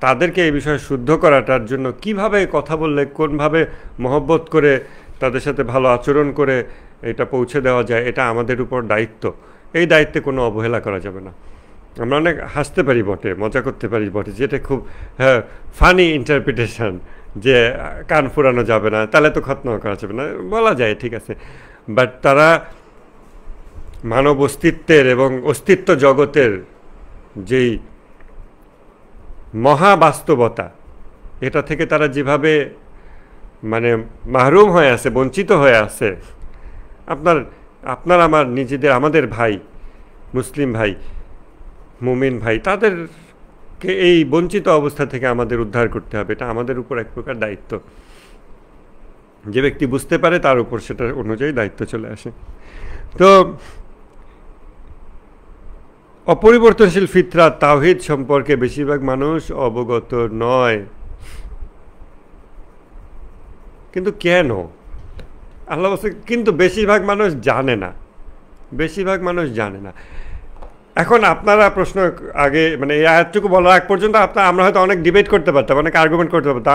তাদেরকে এই বিষয়ে শুদ্ধ করাটার জন্য কিভাবে কথা বললে, কোনভাবে মহব্বত করে তাদের সাথে ভালো আচরণ করে এটা পৌঁছে দেওয়া যায়, এটা আমাদের উপর দায়িত্ব। এই দায়িত্বে কোনো অবহেলা করা যাবে না। আমরা অনেক হাসতে পারি বটে, মজা করতে পারি বটে, যেটা খুব ফানি ইন্টারপ্রিটেশন, যে কান ফুরানো যাবে না, তাহলে তো খতনা করা যাবে না, বলা যায়, ঠিক আছে। বাট তারা মানব অস্তিত্বের এবং অস্তিত্ব জগতের যেই মহাবাস্তবতা, এটা থেকে তারা যেভাবে মানে মাহরুম হয়ে আছে, বঞ্চিত হয়ে আছে, আপনার আমার নিজেদের, আমাদের ভাই, মুসলিম ভাই, মুমিন ভাই, তাদেরকে এই বঞ্চিত অবস্থা থেকে আমাদের উদ্ধার করতে হবে। এটা আমাদের উপর এক প্রকার দায়িত্ব। যে ব্যক্তি বুঝতে পারে তার উপর সেটা অনুযায়ী দায়িত্ব চলে আসে। তো অপরিবর্তনশীল ফিতরাত তাওহীদ সম্পর্কে বেশিরভাগ মানুষ অবগত নয়। কিন্তু কেন? আল্লাহ বলছে কিন্তু বেশিরভাগ মানুষ জানে না, বেশিরভাগ মানুষ জানে না। এখন আপনারা প্রশ্ন আগে মানে এই আয়াতটুকু বলার আগ পর্যন্ত আমরা হয়তো অনেক ডিবেট করতে পারতাম, অনেক আর্গুমেন্ট করতে পারতাম।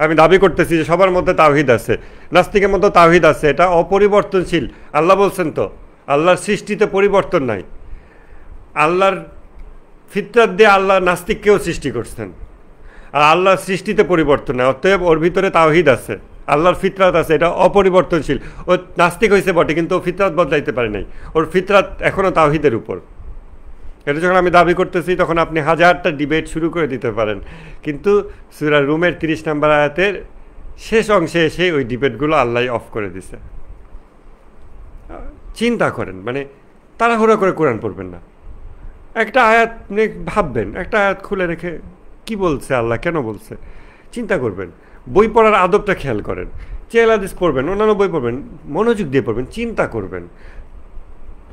আমি দাবি করতেছি যে সবার মধ্যে তাওহীদ আছে, নাস্তিকের মধ্যে তাওহীদ আছে, এটা অপরিবর্তনশীল। আল্লাহ বলছেন তো আল্লাহর সৃষ্টিতে পরিবর্তন নাই। আল্লাহর ফিতরাত দিয়ে আল্লাহ নাস্তিককেও সৃষ্টি করছেন, আর আল্লাহর সৃষ্টিতে পরিবর্তন নেই। অতএব ওর ভিতরে তাওহীদ আছে, আল্লাহর ফিতরাত আছে, এটা অপরিবর্তনশীল। ও নাস্তিক হয়েছে বটে, কিন্তু ও ফিতরাত বদলাইতে পারে নাই। ওর ফিতরাত এখনও তাওহীদের উপর। এটা যখন আমি দাবি করতেছি তখন আপনি হাজারটা ডিবেট শুরু করে দিতে পারেন, কিন্তু সূরা রুমের 30 নম্বর আয়াতের শেষ অংশে এসে ওই ডিবেটগুলো আল্লাহ অফ করে দিছে। চিন্তা করেন, মানে তাড়াহুড়া করে কোরআন পড়বেন না। একটা আয়াত নিয়ে ভাববেন, একটা আয়াত খুলে রেখে কি বলছে আল্লাহ, কেন বলছে, চিন্তা করবেন। বই পড়ার আদবটা খেয়াল করেন। চেল হাদিস পড়বেন, অন্যান্য বই পড়বেন, মনোযোগ দিয়ে পড়বেন, চিন্তা করবেন,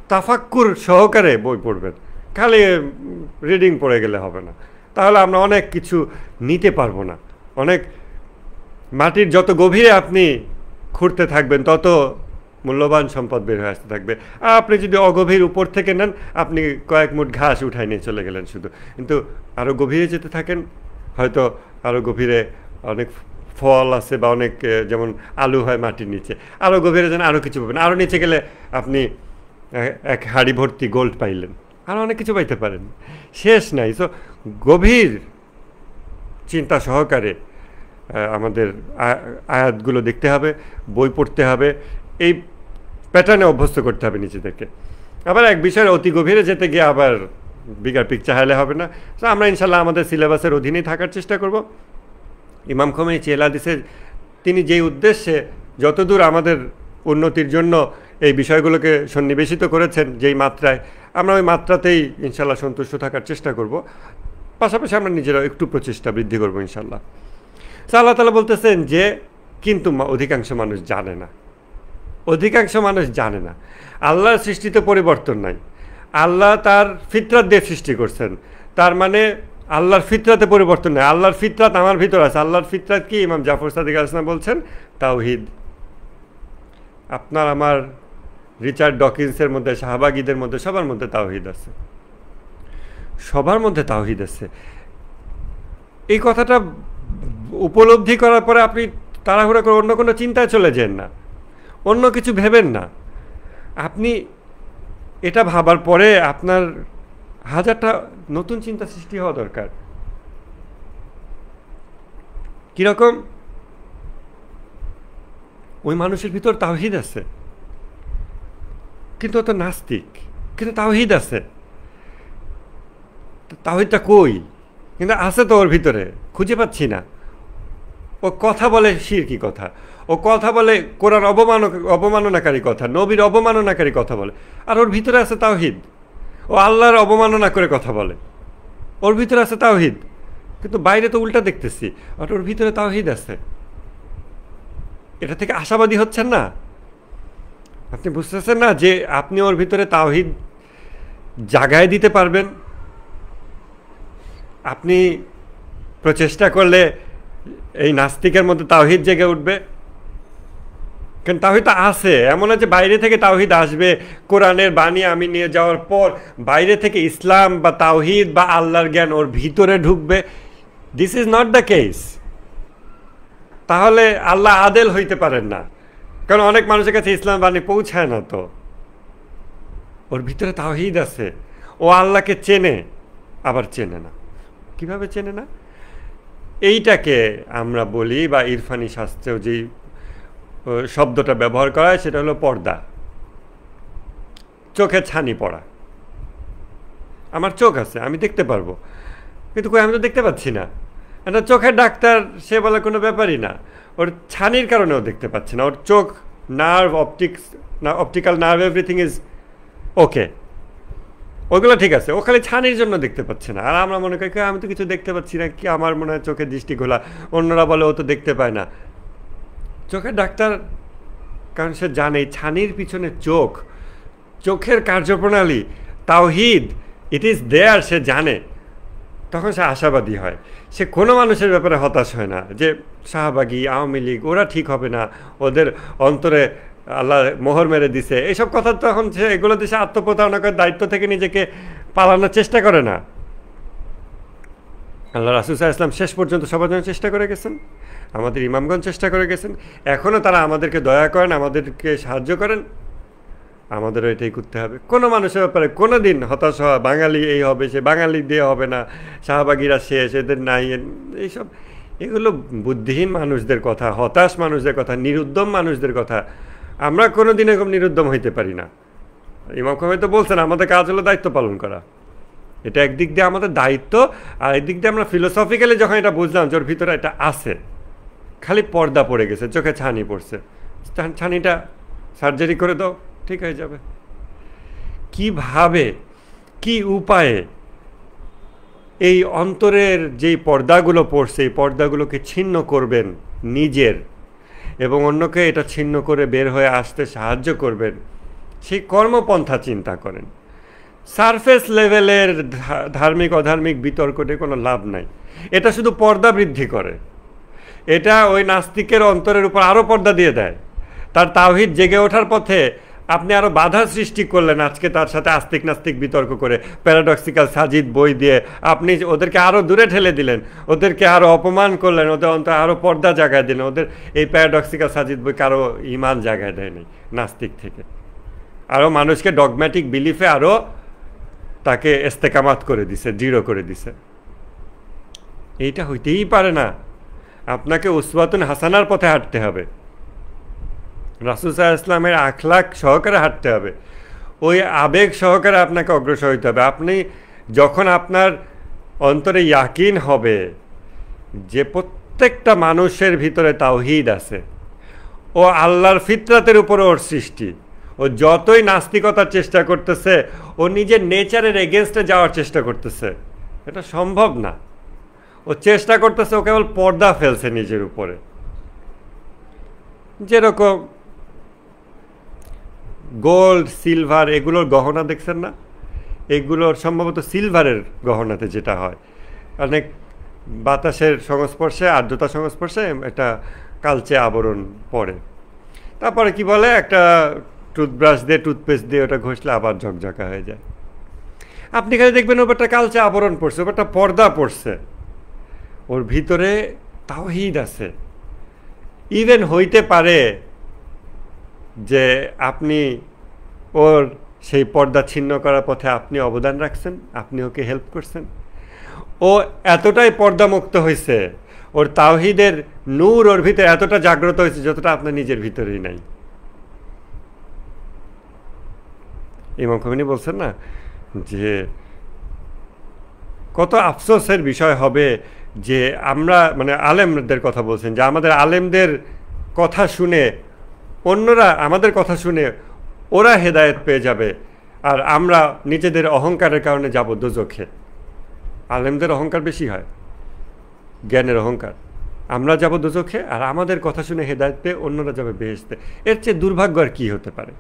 তাফাক্কুর সহকারে বই পড়বেন। খালি রিডিং পড়ে গেলে হবে না, তাহলে আমরা অনেক কিছু নিতে পারবো না। অনেক মাটির যত গভীরে আপনি খুঁড়তে থাকবেন তত মূল্যবান সম্পদ বের হয়ে আসতে থাকবে। আর আপনি যদি অগভীর উপর থেকে নেন, আপনি কয়েক মুঠ ঘাস উঠাই নিয়ে চলে গেলেন শুধু। কিন্তু আরও গভীরে যেতে থাকেন, হয়তো আরও গভীরে অনেক ফল আছে, বা অনেক যেমন আলু হয় মাটির নিচে, আরও গভীরে যেন আরও কিছু পাবেন। আরও নিচে গেলে আপনি এক হাঁড়ি ভর্তি গোল্ড পাইলেন, আরও অনেক কিছু পাইতে পারেন, শেষ নাই। সো গভীর চিন্তা সহকারে আমাদের আয়াতগুলো দেখতে হবে, বই পড়তে হবে, এই প্যাটার্নে অভ্যস্ত করতে হবে নিজেদেরকে। আবার এক বিষয়ের অতি গভীরে যেতে গিয়ে আবার বিগার পিকচার হাইলে হবে না। তো আমরা ইনশাল্লাহ আমাদের সিলেবাসের অধীনেই থাকার চেষ্টা করব। ইমাম খোমেনি চেল হাদিসে তিনি যেই উদ্দেশ্যে যতদূর আমাদের উন্নতির জন্য এই বিষয়গুলোকে সন্নিবেশিত করেছেন, যেই মাত্রায়, আমরা ওই মাত্রাতেই ইনশাল্লাহ সন্তুষ্ট থাকার চেষ্টা করব। পাশাপাশি আমরা নিজেরা একটু প্রচেষ্টা বৃদ্ধি করবো ইনশাল্লাহ। তো আল্লাহ তাআলা বলতেছেন যে কিন্তু অধিকাংশ মানুষ জানে না, অধিকাংশ মানুষ জানে না। আল্লাহর সৃষ্টিতে পরিবর্তন নাই। আল্লাহ তার ফিতরাত দিয়ে সৃষ্টি করছেন, তার মানে আল্লাহর ফিতরাতে পরিবর্তন নেই। আল্লাহর ফিতরাত আমার ভিতর আছে। আল্লাহর ফিতরাত কি? ইমাম জাফর সাদিক আলাইহিস সালাম বলছেন তাওহীদ। আপনার আমার, রিচার্ড ডকিন্সের মধ্যে, শাহবাগীদের মধ্যে, সবার মধ্যে তাওহীদ আছে, সবার মধ্যে তাওহীদ আছে। এই কথাটা উপলব্ধি করার পরে আপনি তাড়াহুড়া করে অন্য কোনো চিন্তায় চলে যান না, অন্য কিছু ভেবেন না। আপনি এটা ভাবার পরে আপনার হাজারটা নতুন চিন্তা সৃষ্টি হওয়া দরকার। কীরকম? ওই মানুষের ভিতর তাওহীদ আছে, কিন্তু ও তো নাস্তিক, কিন্তু তাওহীদ আছে। তাওহীদটা কই? কিন্তু আছে তো ওর ভিতরে, খুঁজে পাচ্ছি না। ও কথা বলে শিরকি কথা, ও কথা বলে কোরআন অবমাননাকারী কথা, নবীর অবমাননাকারী কথা বলে, আর ওর ভিতরে আছে তাওহীদ। ও আল্লাহর অবমাননা করে কথা বলে, ওর ভিতরে আছে তাওহীদ। কিন্তু বাইরে তো উল্টা দেখতেছি, আর ওর ভিতরে তাওহীদ আছে। এটা থেকে আশাবাদী হচ্ছেন না? আপনি বুঝতেছেন না যে আপনি ওর ভিতরে তাওহীদ জাগায় দিতে পারবেন? আপনি প্রচেষ্টা করলে এই নাস্তিকের মধ্যে তাওহীদ জেগে উঠবে। কারণ তাওহীদ আছে, এমন আছে বাইরে থেকে তাওহীদ আসবে। কোরআনের বাণী আমি নিয়ে যাওয়ার পর বাইরে থেকে ইসলাম বা তাওহীদ বা আল্লাহর জ্ঞান ওর ভিতরে ঢুকবে। This is not the case. তাহলে আল্লাহ আদেল হইতে পারেন না, কারণ অনেক মানুষের কাছে ইসলাম বাণী পৌঁছায় না। তো ওর ভিতরে তাওহীদ আছে, ও আল্লাহকে চেনে, আবার চেনে না। কিভাবে চেনে না? এইটাকে আমরা বলি, বা ইরফানি শাস্ত্রেও যেই শব্দটা ব্যবহার করা হয় সেটা হলো পর্দা, চোখে ছানি পড়া। আমার চোখ আছে, আমি দেখতে পারবো, কিন্তু কই, আমি তো দেখতে পাচ্ছি না। একটা চোখের ডাক্তার, সে বলে কোনো ব্যাপারই না, ওর ছানির কারণেও দেখতে পাচ্ছে না। ওর চোখ, nerve, optical nerve, everything is okay, ওইগুলো ঠিক আছে, ও খালি ছানির জন্য দেখতে পাচ্ছে না। আর আমরা মনে করি আমি তো কিছু দেখতে পাচ্ছি না, কি আমার মনে হয় চোখের দৃষ্টি খোলা, অন্যরা বলে ও তো দেখতে পায় না। চোখের ডাক্তার, কারণ সে জানে ছানির পিছনে চোখের কার্যপ্রণালী, তাওহীদ, ইট ইজ দেয়ার, সে জানে। তখন সে আশাবাদী হয়। সে কোনো মানুষের ব্যাপারে হতাশ হয় না যে শাহবাগী, আওয়ামী লীগ, ওরা ঠিক হবে না, ওদের অন্তরে আল্লাহ মোহর মেরে দিছে, এইসব কথা। তখন সে এগুলো দেশে আত্মপ্রতারণা করে দায়িত্ব থেকে নিজেকে পালানোর চেষ্টা করে না। আল্লাহ রাসূল সাল্লাল্লাহু আলাইহি ওয়াসাল্লাম শেষ পর্যন্ত সবার জন্য চেষ্টা করে গেছেন, আমাদের ইমামগণ চেষ্টা করে গেছেন, এখনও তারা আমাদেরকে দয়া করেন, আমাদেরকে সাহায্য করেন। আমাদেরও এটাই করতে হবে। কোনো মানুষের ব্যাপারে কোনো দিন হতাশ হওয়া, বাঙালি এই হবে, সে বাঙালি দিয়ে হবে না, শাহবাগীরা শেষ, এদের নাই, এইসব, এগুলো বুদ্ধিহীন মানুষদের কথা, হতাশ মানুষদের কথা, নিরুদ্যম মানুষদের কথা। আমরা কোনো দিন এরকম নিরুদ্যম হইতে পারি না। ইমাম খোমেনি তো বলছেন আমাদের কাজ হলো দায়িত্ব পালন করা। এটা একদিক দিয়ে আমাদের দায়িত্ব, আর একদিক দিয়ে আমরা ফিলোসফিক্যালি যখন এটা বুঝলাম যে ওর ভিতরে এটা আছে, খালি পর্দা পড়ে গেছে, চোখে ছানি পড়ছে, ছানিটা সার্জারি করে দাও, ঠিক হয়ে যাবে। কিভাবে, কি উপায়ে এই অন্তরের যেই পর্দাগুলো পড়ছে, এই পর্দাগুলোকে ছিন্ন করবেন নিজের, এবং অন্যকে এটা ছিন্ন করে বের হয়ে আসতে সাহায্য করবেন, সেই কর্মপন্থা চিন্তা করেন। সারফেস লেভেলের ধার্মিক অধার্মিক বিতর্কতে কোনো লাভ নাই। এটা শুধু পর্দা বৃদ্ধি করে। এটা ওই নাস্তিকের অন্তরের উপর আরও পর্দা দিয়ে দেয়। তার তাওহীদ জেগে ওঠার পথে আপনি আরও বাধা সৃষ্টি করলেন। আজকে তার সাথে আস্তিক নাস্তিক বিতর্ক করে, প্যারাডক্সিক্যাল সাজিদ বই দিয়ে আপনি ওদেরকে আরও দূরে ঠেলে দিলেন, ওদেরকে আরও অপমান করলেন, ওদের অন্তরে আরও পর্দা জাগায় দিলেন। ওদের এই প্যারাডক্সিক্যাল সাজিদ বই কারো ইমান জাগায় দেয়নি নাস্তিক থেকে, আরও মানুষকে ডগম্যাটিক বিলিফে আরও তাকে ইস্তেকামাত করে দিছে, দৃঢ় করে দিছে। এইটা হইতেই পারে না। আপনাকে উসওয়াতুন হাসানার পথে হাঁটতে হবে, রাসূল সাল্লাল্লাহু আলাইহি ওয়াসাল্লামের আখলাক সহকারে হাঁটতে হবে, ওই আবেগ সহকারে আপনাকে অগ্রসর হইতে হবে। আপনি যখন আপনার অন্তরে ইয়াকিন হবে যে প্রত্যেকটা মানুষের ভিতরে তাওহীদ আছে, ও আল্লাহর ফিতরাতের উপরে ওর সৃষ্টি, ও যতই নাস্তিকতার চেষ্টা করতেছে, ও নিজের নেচারের এগেনস্টে যাওয়ার চেষ্টা করতেছে, এটা সম্ভব না। ও চেষ্টা করতেছে, ও কেবল পর্দা ফেলছে নিজের উপরে। যেরকম গোল্ড, সিলভার, এগুলোর গহনা দেখছেন না, এগুলোর সম্ভবত সিলভারের গহনাতে যেটা হয়, অনেক বাতাসের সংস্পর্শে, আর্দ্রতার সংস্পর্শে একটা কালচে আবরণ পড়ে। তারপরে কি বলে, একটা টুথব্রাশ দিয়ে, টুথপেস্ট দিয়ে ওটা ঘষলে আবার ঝকঝকা হয়ে যায়। আপনি খালি দেখবেন ওপরটা কালচে আবরণ পড়ছে, ওপরটা পর্দা পড়ছে, ওর ভিতরে তাওহীদ আছে। ইভেন হইতে পারে যে আপনি ওর সেই পর্দা ছিন্ন করার পথে আপনি অবদান রাখছেন, আপনি ওকে হেল্প করছেন। ও এতটাই পর্দামুক্ত হয়েছে, ওর তাওহীদের নূর ওর ভিতরে এতটা জাগ্রত হয়েছে যতটা আপনার নিজের ভিতরেই নাই। ইমাম খোমেনি বলছেন না যে কত আফসোসের বিষয় হবে যে আমরা, মানে আলেমদের কথা বলছেন, যে আমাদের আলেমদের কথা শুনে অন্যরা আমাদের কথা শুনে ওরা হেদায়েত পেয়ে যাবে, আর আমরা নিজেদের অহংকারের কারণে যাব দোজখে। আলেমদের অহংকার বেশি হয়, জ্ঞানের অহংকার। আমরা যাব দোজখে, আর আমাদের কথা শুনে হেদায়েত পেয়ে অন্যরা যাবে বেহেশতে। এর চেয়ে দুর্ভাগ্য আর কী হতে পারে?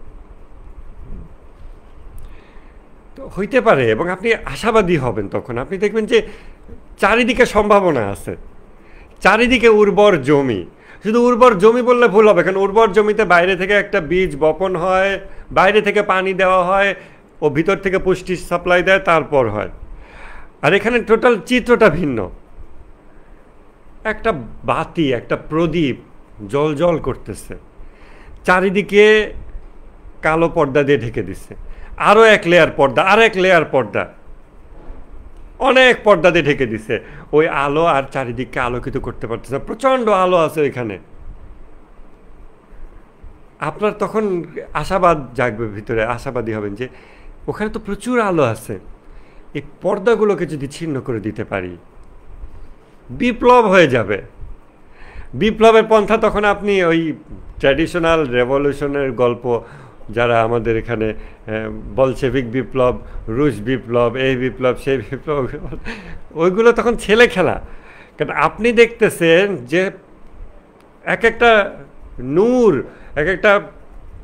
তো হইতে পারে, এবং আপনি আশাবাদী হবেন। তখন আপনি দেখবেন যে চারিদিকে সম্ভাবনা আছে, চারিদিকে উর্বর জমি। শুধু উর্বর জমি বললে ভুল হবে, কারণ উর্বর জমিতে বাইরে থেকে একটা বীজ বপন হয়, বাইরে থেকে পানি দেওয়া হয়, ও ভিতর থেকে পুষ্টি সাপ্লাই দেয়, তারপর হয়। আর এখানে টোটাল চিত্রটা ভিন্ন। একটা বাতি, একটা প্রদীপ জল জল করতেছে, চারিদিকে কালো পর্দা দিয়ে ঢেকে দিচ্ছে, আরও এক লেয়ার পর্দা, আর এক লেয়ার পর্দা, অনেক পর্দা দিয়ে ঢেকে দিছে। ওই আলো আর চারিদিককে আলোকিত করতে পারতেছে, প্রচণ্ড আলো আছে এখানে। আপনার তখন আশাবাদ জাগবে ভিতরে, আশাবাদী হবেন যে ওখানে তো প্রচুর আলো আছে, এই পর্দাগুলোকে যদি ছিন্ন করে দিতে পারি বিপ্লব হয়ে যাবে। বিপ্লবের পন্থা তখন আপনি ওই ট্র্যাডিশনাল রেভলিউশনের গল্প, যারা আমাদের এখানে বলশেভিক বিপ্লব, রুশ বিপ্লব, এই বিপ্লব, সেই বিপ্লব, ওইগুলো তখন ছেলে খেলা। কারণ আপনি দেখতেছেন যে এক একটা নূর, এক একটা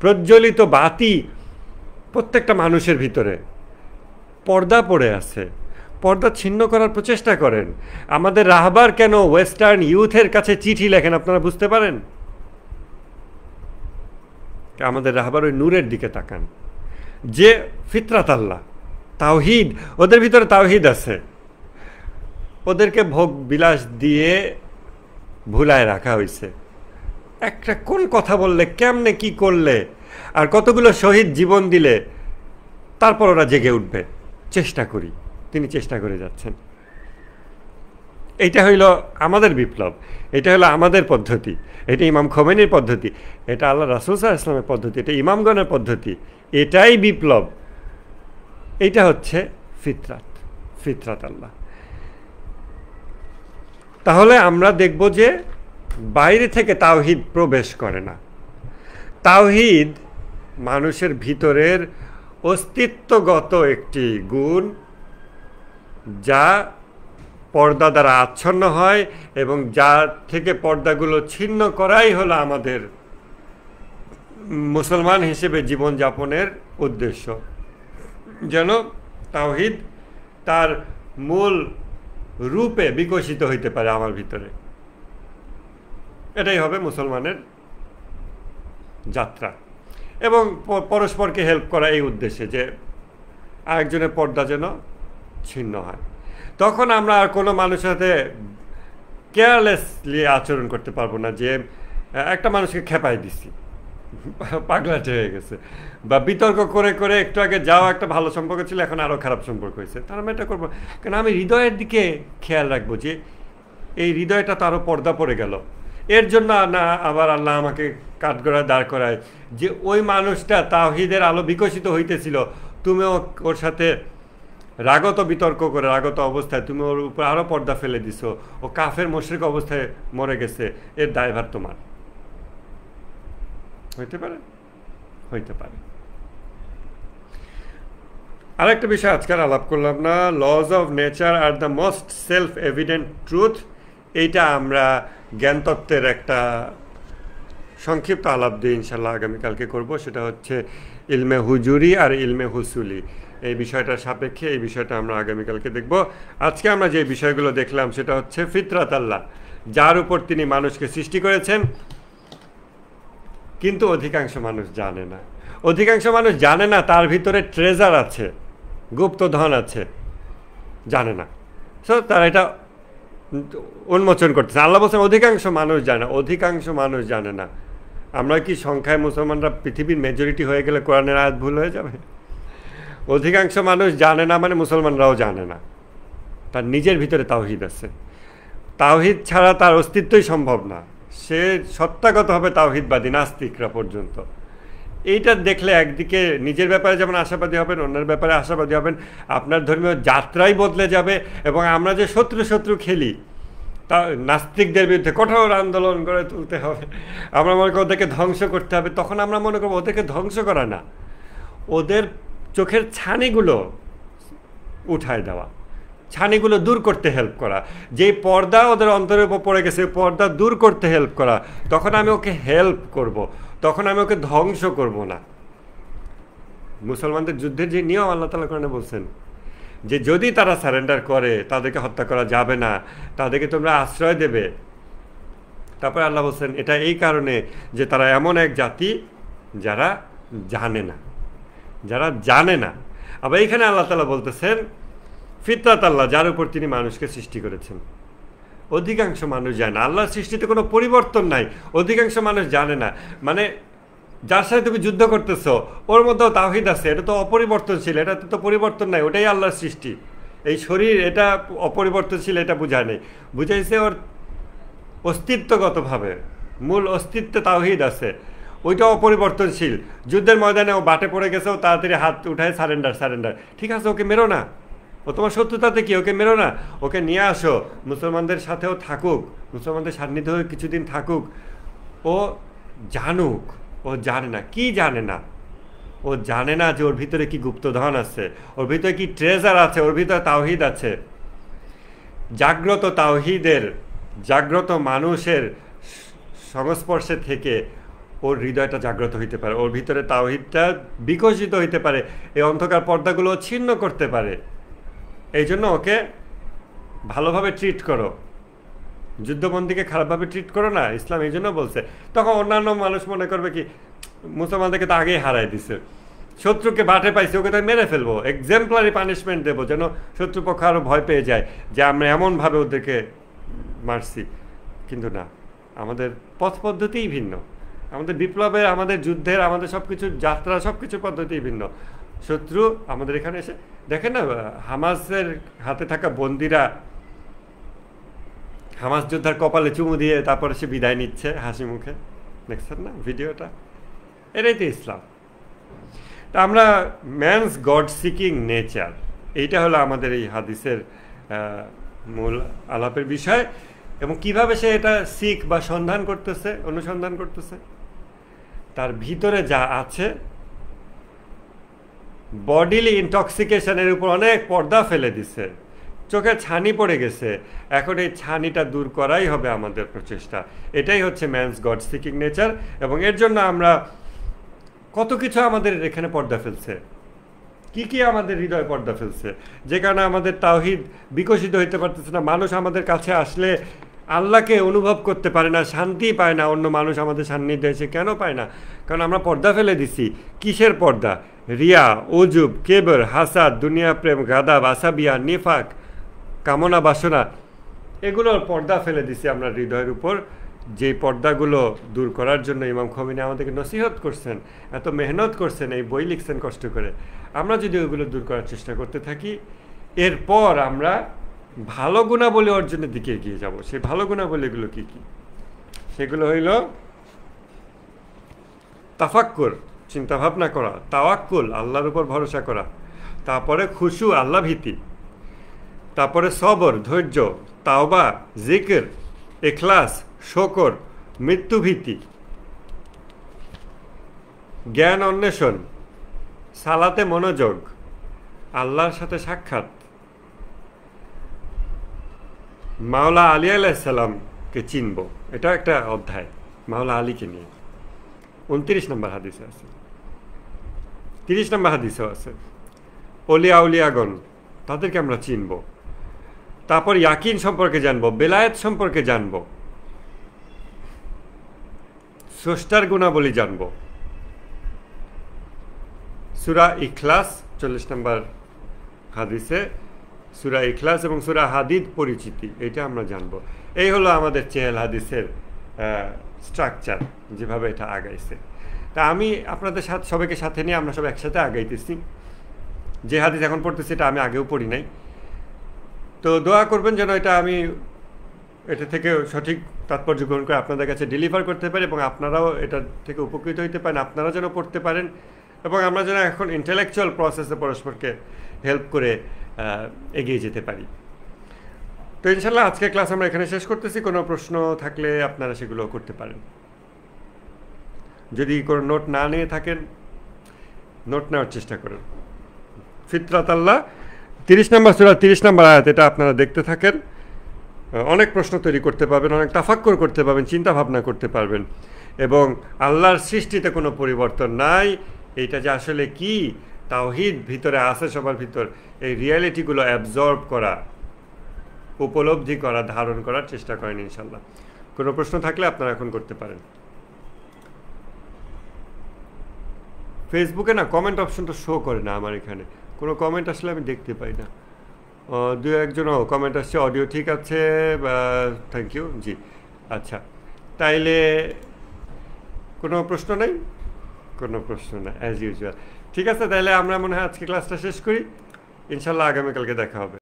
প্রজ্বলিত বাতি প্রত্যেকটা মানুষের ভিতরে। পর্দা পড়ে আছে, পর্দা ছিন্ন করার প্রচেষ্টা করেন। আমাদের রাহবার কেন ওয়েস্টার্ন ইউথের কাছে চিঠি লেখেন আপনারা বুঝতে পারেন? আমাদের রাহবার ওই নূরের দিকে তাকান, যে ফিতরাত আল্লাহ, তাওহীদ, ওদের ভিতরে তাওহীদ আছে। ওদেরকে ভোগ বিলাস দিয়ে ভুলায় রাখা হয়েছে। একটা কোন কথা বললে, কেমনে কি করলে, আর কতগুলো শহীদ জীবন দিলে তারপর ওরা জেগে উঠবে, চেষ্টা করি। তিনি চেষ্টা করে যাচ্ছেন। এইটা হইল আমাদের বিপ্লব, এটা হলো আমাদের পদ্ধতি, এটা ইমাম খোমেনির পদ্ধতি, এটা আল্লাহ রাসূল সাল্লাল্লাহু আলাইহি ওয়াসাল্লামের পদ্ধতি, এটা ইমামগণের পদ্ধতি। এটাই বিপ্লব, এইটা হচ্ছে ফিতরাত, ফিতরাত আল্লাহ। তাহলে আমরা দেখব যে বাইরে থেকে তাওহীদ প্রবেশ করে না। তাওহীদ মানুষের ভিতরের অস্তিত্বগত একটি গুণ, যা পর্দা দ্বারা আচ্ছন্ন হয়, এবং যা থেকে পর্দাগুলো ছিন্ন করাই হলো আমাদের মুসলমান হিসেবে জীবনযাপনের উদ্দেশ্য। যেন তাওহীদ তার মূল রূপে বিকশিত হইতে পারে আমার ভিতরে। এটাই হবে মুসলমানের যাত্রা, এবং পরস্পরকে হেল্প করা এই উদ্দেশ্যে যে আরেকজনের পর্দা যেন ছিন্ন হয়। তখন আমরা আর কোনো মানুষের সাথে কেয়ারলেসলি আচরণ করতে পারবো না, যে একটা মানুষকে খেপাই দিছি, পাগলাটে হয়ে গেছে, বা বিতর্ক করে করে একটু আগে যাওয়া একটা ভালো সম্পর্ক ছিল, এখন আরও খারাপ সম্পর্ক হয়েছে, তাহলে আমি এটা করবো। কারণ আমি হৃদয়ের দিকে খেয়াল রাখবো যে এই হৃদয়টা তো আরও পর্দা পড়ে গেল। এর জন্য না আবার আল্লাহ আমাকে কাঠগড়ায় দাঁড় করায় যে ওই মানুষটা তাওহীদের আলো বিকশিত হইতেছিল, তুমিও ওর সাথে রাগত বিতর্ক করে, রাগত অবস্থায় তুমি ওর উপর আরও পর্দা ফেলে দিছো, ও কাফের মুশরিক অবস্থায় মরে গেছে, এর দায়ভার তোমার। হইতে পারে, হইতে পারে। আরেকটা বিষয় আজকাল আলাপ করলাম না, lodge of nature are the most self evident truth. এইটা আমরা জ্ঞানতত্ত্বের একটা সংক্ষিপ্ত আলাপ দিয়ে ইনশাল্লাহ আগামীকালকে করব। সেটা হচ্ছে ইলমে হুজুরি আর ইলমে হুসুলি, এই বিষয়টার সাপেক্ষে এই বিষয়টা আমরা আগামীকালকে দেখব। আজকে আমরা যে বিষয়গুলো দেখলাম সেটা হচ্ছে ফিতরাত আল্লাহ, যার উপর তিনি মানুষকে সৃষ্টি করেছেন, কিন্তু অধিকাংশ মানুষ জানে না। অধিকাংশ মানুষ জানে না তার ভিতরে ট্রেজার আছে, গুপ্তধন আছে, জানে না। সো তারা এটা উন্মোচন করতেছে। আল্লাহ বলছেন অধিকাংশ মানুষ জানে না, অধিকাংশ মানুষ জানে না। আমরা কি সংখ্যায় মুসলমানরা পৃথিবীর মেজরিটি হয়ে গেলে কোরআনের আয়াত ভুল হয়ে যাবে? অধিকাংশ মানুষ জানে না মানে মুসলমানরাও জানে না। তার নিজের ভিতরে তাওহীদ আছে, তাওহীদ ছাড়া তার অস্তিত্বই সম্ভব না। সে সত্তাগতভাবে তাওহীদবাদী, নাস্তিকরা পর্যন্ত। এইটা দেখলে একদিকে নিজের ব্যাপারে যেমন আশাবাদী হবেন, অন্যের ব্যাপারে আশাবাদী হবেন, আপনার ধর্মীয় যাত্রাই বদলে যাবে। এবং আমরা যে শত্রু খেলি, তা নাস্তিকদের বিরুদ্ধে কঠোর আন্দোলন গড়ে তুলতে হবে, আমরা মনে করি ওদেরকে ধ্বংস করতে হবে, তখন আমরা মনে করবো ওদেরকে ধ্বংস করা না, ওদের চোখের ছানিগুলো উঠায় দেওয়া, ছানিগুলো দূর করতে হেল্প করা। যেই পর্দা ওদের অন্তরের উপর পড়ে গেছে পর্দা দূর করতে হেল্প করা, তখন আমি ওকে হেল্প করব, তখন আমি ওকে ধ্বংস করব না। মুসলমানদের যুদ্ধের যে নিয়ম আল্লাহ তাআলা কোরআনে বলছেন যে যদি তারা সারেন্ডার করে তাদেরকে হত্যা করা যাবে না, তাদেরকে তোমরা আশ্রয় দেবে। তারপরে আল্লাহ বলছেন এটা এই কারণে যে তারা এমন এক জাতি যারা জানে না, যারা জানে না। আবার এইখানে আল্লাহ তাআলা বলতেছেন ফিতরাত আল্লাহ, যার উপর তিনি মানুষকে সৃষ্টি করেছেন। অধিকাংশ মানুষ জানে না, আল্লাহর সৃষ্টিতে কোনো পরিবর্তন নাই, অধিকাংশ মানুষ জানে না। মানে যার সাথে তুমি যুদ্ধ করতেছো ওর মধ্যেও তাওহীদ আছে, এটা তো অপরিবর্তনশীল, এটাতে তো পরিবর্তন নাই, ওটাই আল্লাহর সৃষ্টি। এই শরীর এটা অপরিবর্তনশীল, এটা বুঝায় নেই, বুঝাইছে ওর অস্তিত্বগতভাবে মূল অস্তিত্বে তাওহীদ আছে, ওইটা অপরিবর্তনশীল। যুদ্ধের ময়দানে ও বাটে পড়ে গেছে, ও তাড়াতাড়ি হাত উঠায় সারেন্ডার। ঠিক আছে, ওকে মেরো না, ও তোমার শত্রুতাতে কি, ওকে মেরো না, ওকে নিয়ে আসো, মুসলমানদের সাথেও থাকুক, মুসলমানদের সান্নিধ্য হয়ে কিছুদিন থাকুক, ও জানুক। ও জানে না, কি জানে না? ও জানে না যে ওর ভিতরে কি গুপ্তধন আছে, ওর ভিতরে কি ট্রেজার আছে, ওর ভিতরে তাওহীদ আছে। জাগ্রত তাওহীদের, জাগ্রত মানুষের সংস্পর্শে থেকে ওর হৃদয়টা জাগ্রত হইতে পারে, ওর ভিতরে তাওহীদটা বিকশিত হইতে পারে, এই অন্ধকার পর্দাগুলো ছিন্ন করতে পারে। এই জন্য ওকে ভালোভাবে ট্রিট করো, যুদ্ধবন্দীকে খারাপভাবে ট্রিট করো না, ইসলাম এই জন্য বলছে। তখন অন্যান্য মানুষ মনে করবে কি মুসলমানদেরকে তো আগেই হারাই দিছে, শত্রুকে বাটে পাইছে, ওকে তো মেরে ফেলবো, এক্সাম্পলারি পানিশমেন্ট দেবো, যেন শত্রুপক্ষ আরও ভয় পেয়ে যায় যে আমরা এমনভাবে ওদেরকে মারছি। কিন্তু না, আমাদের পথ পদ্ধতিই ভিন্ন, আমাদের বিপ্লবের, আমাদের যুদ্ধের, আমাদের সব কিছুর যাত্রা, সব কিছুর পদ্ধতিই ভিন্ন। শত্রু আমাদের এখানে এসে দেখেন না, হামাসের হাতে থাকা বন্দিরা হামাস যোদ্ধার কপালে চুমু দিয়ে তারপরে সে বিদায় নিচ্ছে হাসি মুখে, দেখছেন না ভিডিওটা? এটাই তো ইসলাম। তা আমরা ম্যানস গড সিকিং নেচার, এইটা হলো আমাদের এই হাদিসের মূল আলাপের বিষয়। এবং কিভাবে সে এটা সিক বা সন্ধান করতেছে, অনুসন্ধান করতেছে, তার ভিতরে যা আছে, বডিলি ইনটক্সিকেশনের উপর অনেক পর্দা ফেলে দিছে, চোখে ছানি পড়ে গেছে, এখন এই ছানিটা দূর করাই হবে আমাদের প্রচেষ্টা। এটাই হচ্ছে ম্যানস গড সিকিং নেচার। এবং এর জন্য আমরা কত কিছু আমাদের এখানে পর্দা ফেলছে, কি আমাদের হৃদয় পর্দা ফেলছে, যে কারণে আমাদের তাওহীদ বিকশিত হইতে পারতেছে না। মানুষ আমাদের কাছে আসলে আল্লাহকে অনুভব করতে পারে না, শান্তি পায় না। অন্য মানুষ আমাদের সান্নিধ্যে এসে কেন পায় না? কারণ আমরা পর্দা ফেলে দিছি। কিসের পর্দা? রিয়া, উজুব, কেবর, হাসাদ, দুনিয়া প্রেম, গাদাব, আসাবিয়া, নিফাক, কামনা বাসনা, এগুলোর পর্দা ফেলে দিছি আমরা হৃদয়ের উপর। যে পর্দাগুলো দূর করার জন্য ইমাম খোমেনি আমাদেরকে নসিহত করছেন, এত মেহনত করছেন, এই বই লিখছেন কষ্ট করে। আমরা যদি ওইগুলো দূর করার চেষ্টা করতে থাকি, এরপর আমরা ভালো গুণাবলী অর্জনের দিকে এগিয়ে যাব। সেই ভালো গুণাবলীগুলো কি কি? সেগুলো হইল তাফাক্কুর, চিন্তা ভাবনা করা, তাওয়াক্কুল, আল্লাহর উপর ভরসা করা, তারপরে খুশু, আল্লাহ ভীতি, তারপরে সবর, ধৈর্য, তাওবা, জিকির, ইখলাস, শকর, মৃত্যুভীতি, জ্ঞান অন্বেষণ, সালাতে মনোযোগ, আল্লাহর সাথে সাক্ষাৎ, মাওলা আলী আলাইহিসসালামকে চিনব। এটা একটা অধ্যায় মাওলা আলীকে নিয়ে, 29 নম্বর হাদিসে আছে, 30 নম্বর হাদিসেও আছে। অলিয়া উলিয়াগণ, তাদেরকে আমরা চিনব। তারপর ইয়াকিন সম্পর্কে জানবো, বেলায়েত সম্পর্কে জানবো, স্রষ্টার গুণাবলী জানবো। সূরা ইখলাস 40 নম্বর হাদিসে সূরা ইখলাস এবং সূরা হাদিদ পরিচিতি, এটা আমরা জানবো। এই হলো আমাদের চেহেল হাদিসের স্ট্রাকচার, যেভাবে এটা আগাইছে। তা আমি আপনাদের সাথে সবাইকে সাথে নিয়ে আমরা সব একসাথে আগাইতেছি। যে হাদিস এখন পড়তেছি এটা আমি আগেও পড়ি নাই, তো দোয়া করবেন যেন এটা থেকে সঠিক তাৎপর্য গ্রহণ করে আপনাদের কাছে ডেলিভার করতে পারি এবং আপনারাও এটা থেকে উপকৃত হইতে পারেন, আপনারা যেন পড়তে পারেন এবং আমরা যেন এখন ইন্টেলেকচুয়াল প্রসেসে পরস্পরকে হেল্প করে এগিয়ে যেতে পারি। তো ইনশাল্লাহ আজকের ক্লাস আমরা এখানে শেষ করতেছি। কোনো প্রশ্ন থাকলে আপনারা সেগুলো করতে পারেন। যদি কোনো নোট না নিয়ে থাকেন, নোট নেওয়ার চেষ্টা করেন। ফিতরাত আল্লাহ 30 নম্বর সূরা 30 নম্বর আয়াত, এটা আপনারা দেখতে থাকেন। অনেক প্রশ্ন তৈরি করতে পারবেন, অনেক তাফাক্কুর করতে পারবেন, চিন্তা ভাবনা করতে পারবেন এবং আল্লাহর সৃষ্টিতে কোনো পরিবর্তন নাই, এইটা যে আসলে কি তাওহীদ ভিতরে আছে সবার ভিতর, এই রিয়ালিটিগুলো অ্যাবজর্ব করা, উপলব্ধি করা, ধারণ করার চেষ্টা করেন ইনশাল্লাহ। কোনো প্রশ্ন থাকলে আপনারা এখন করতে পারেন। ফেসবুকে না কমেন্ট অপশনটা শো করে না আমার এখানে, কোনো কমেন্ট আসলে আমি দেখতে পাই না। দু একজন কমেন্ট আসছে, অডিও ঠিক আছে, থ্যাংক ইউ, জি আচ্ছা। তাইলে কোনো প্রশ্ন নেই? কোনো প্রশ্ন না, অ্যাজ ইউজুয়াল। ঠিক আছে, তাহলে আমরা মনে হয় আজকে ক্লাসটা শেষ করি। ইনশাল্লাহ আগামীকালকে দেখা হবে।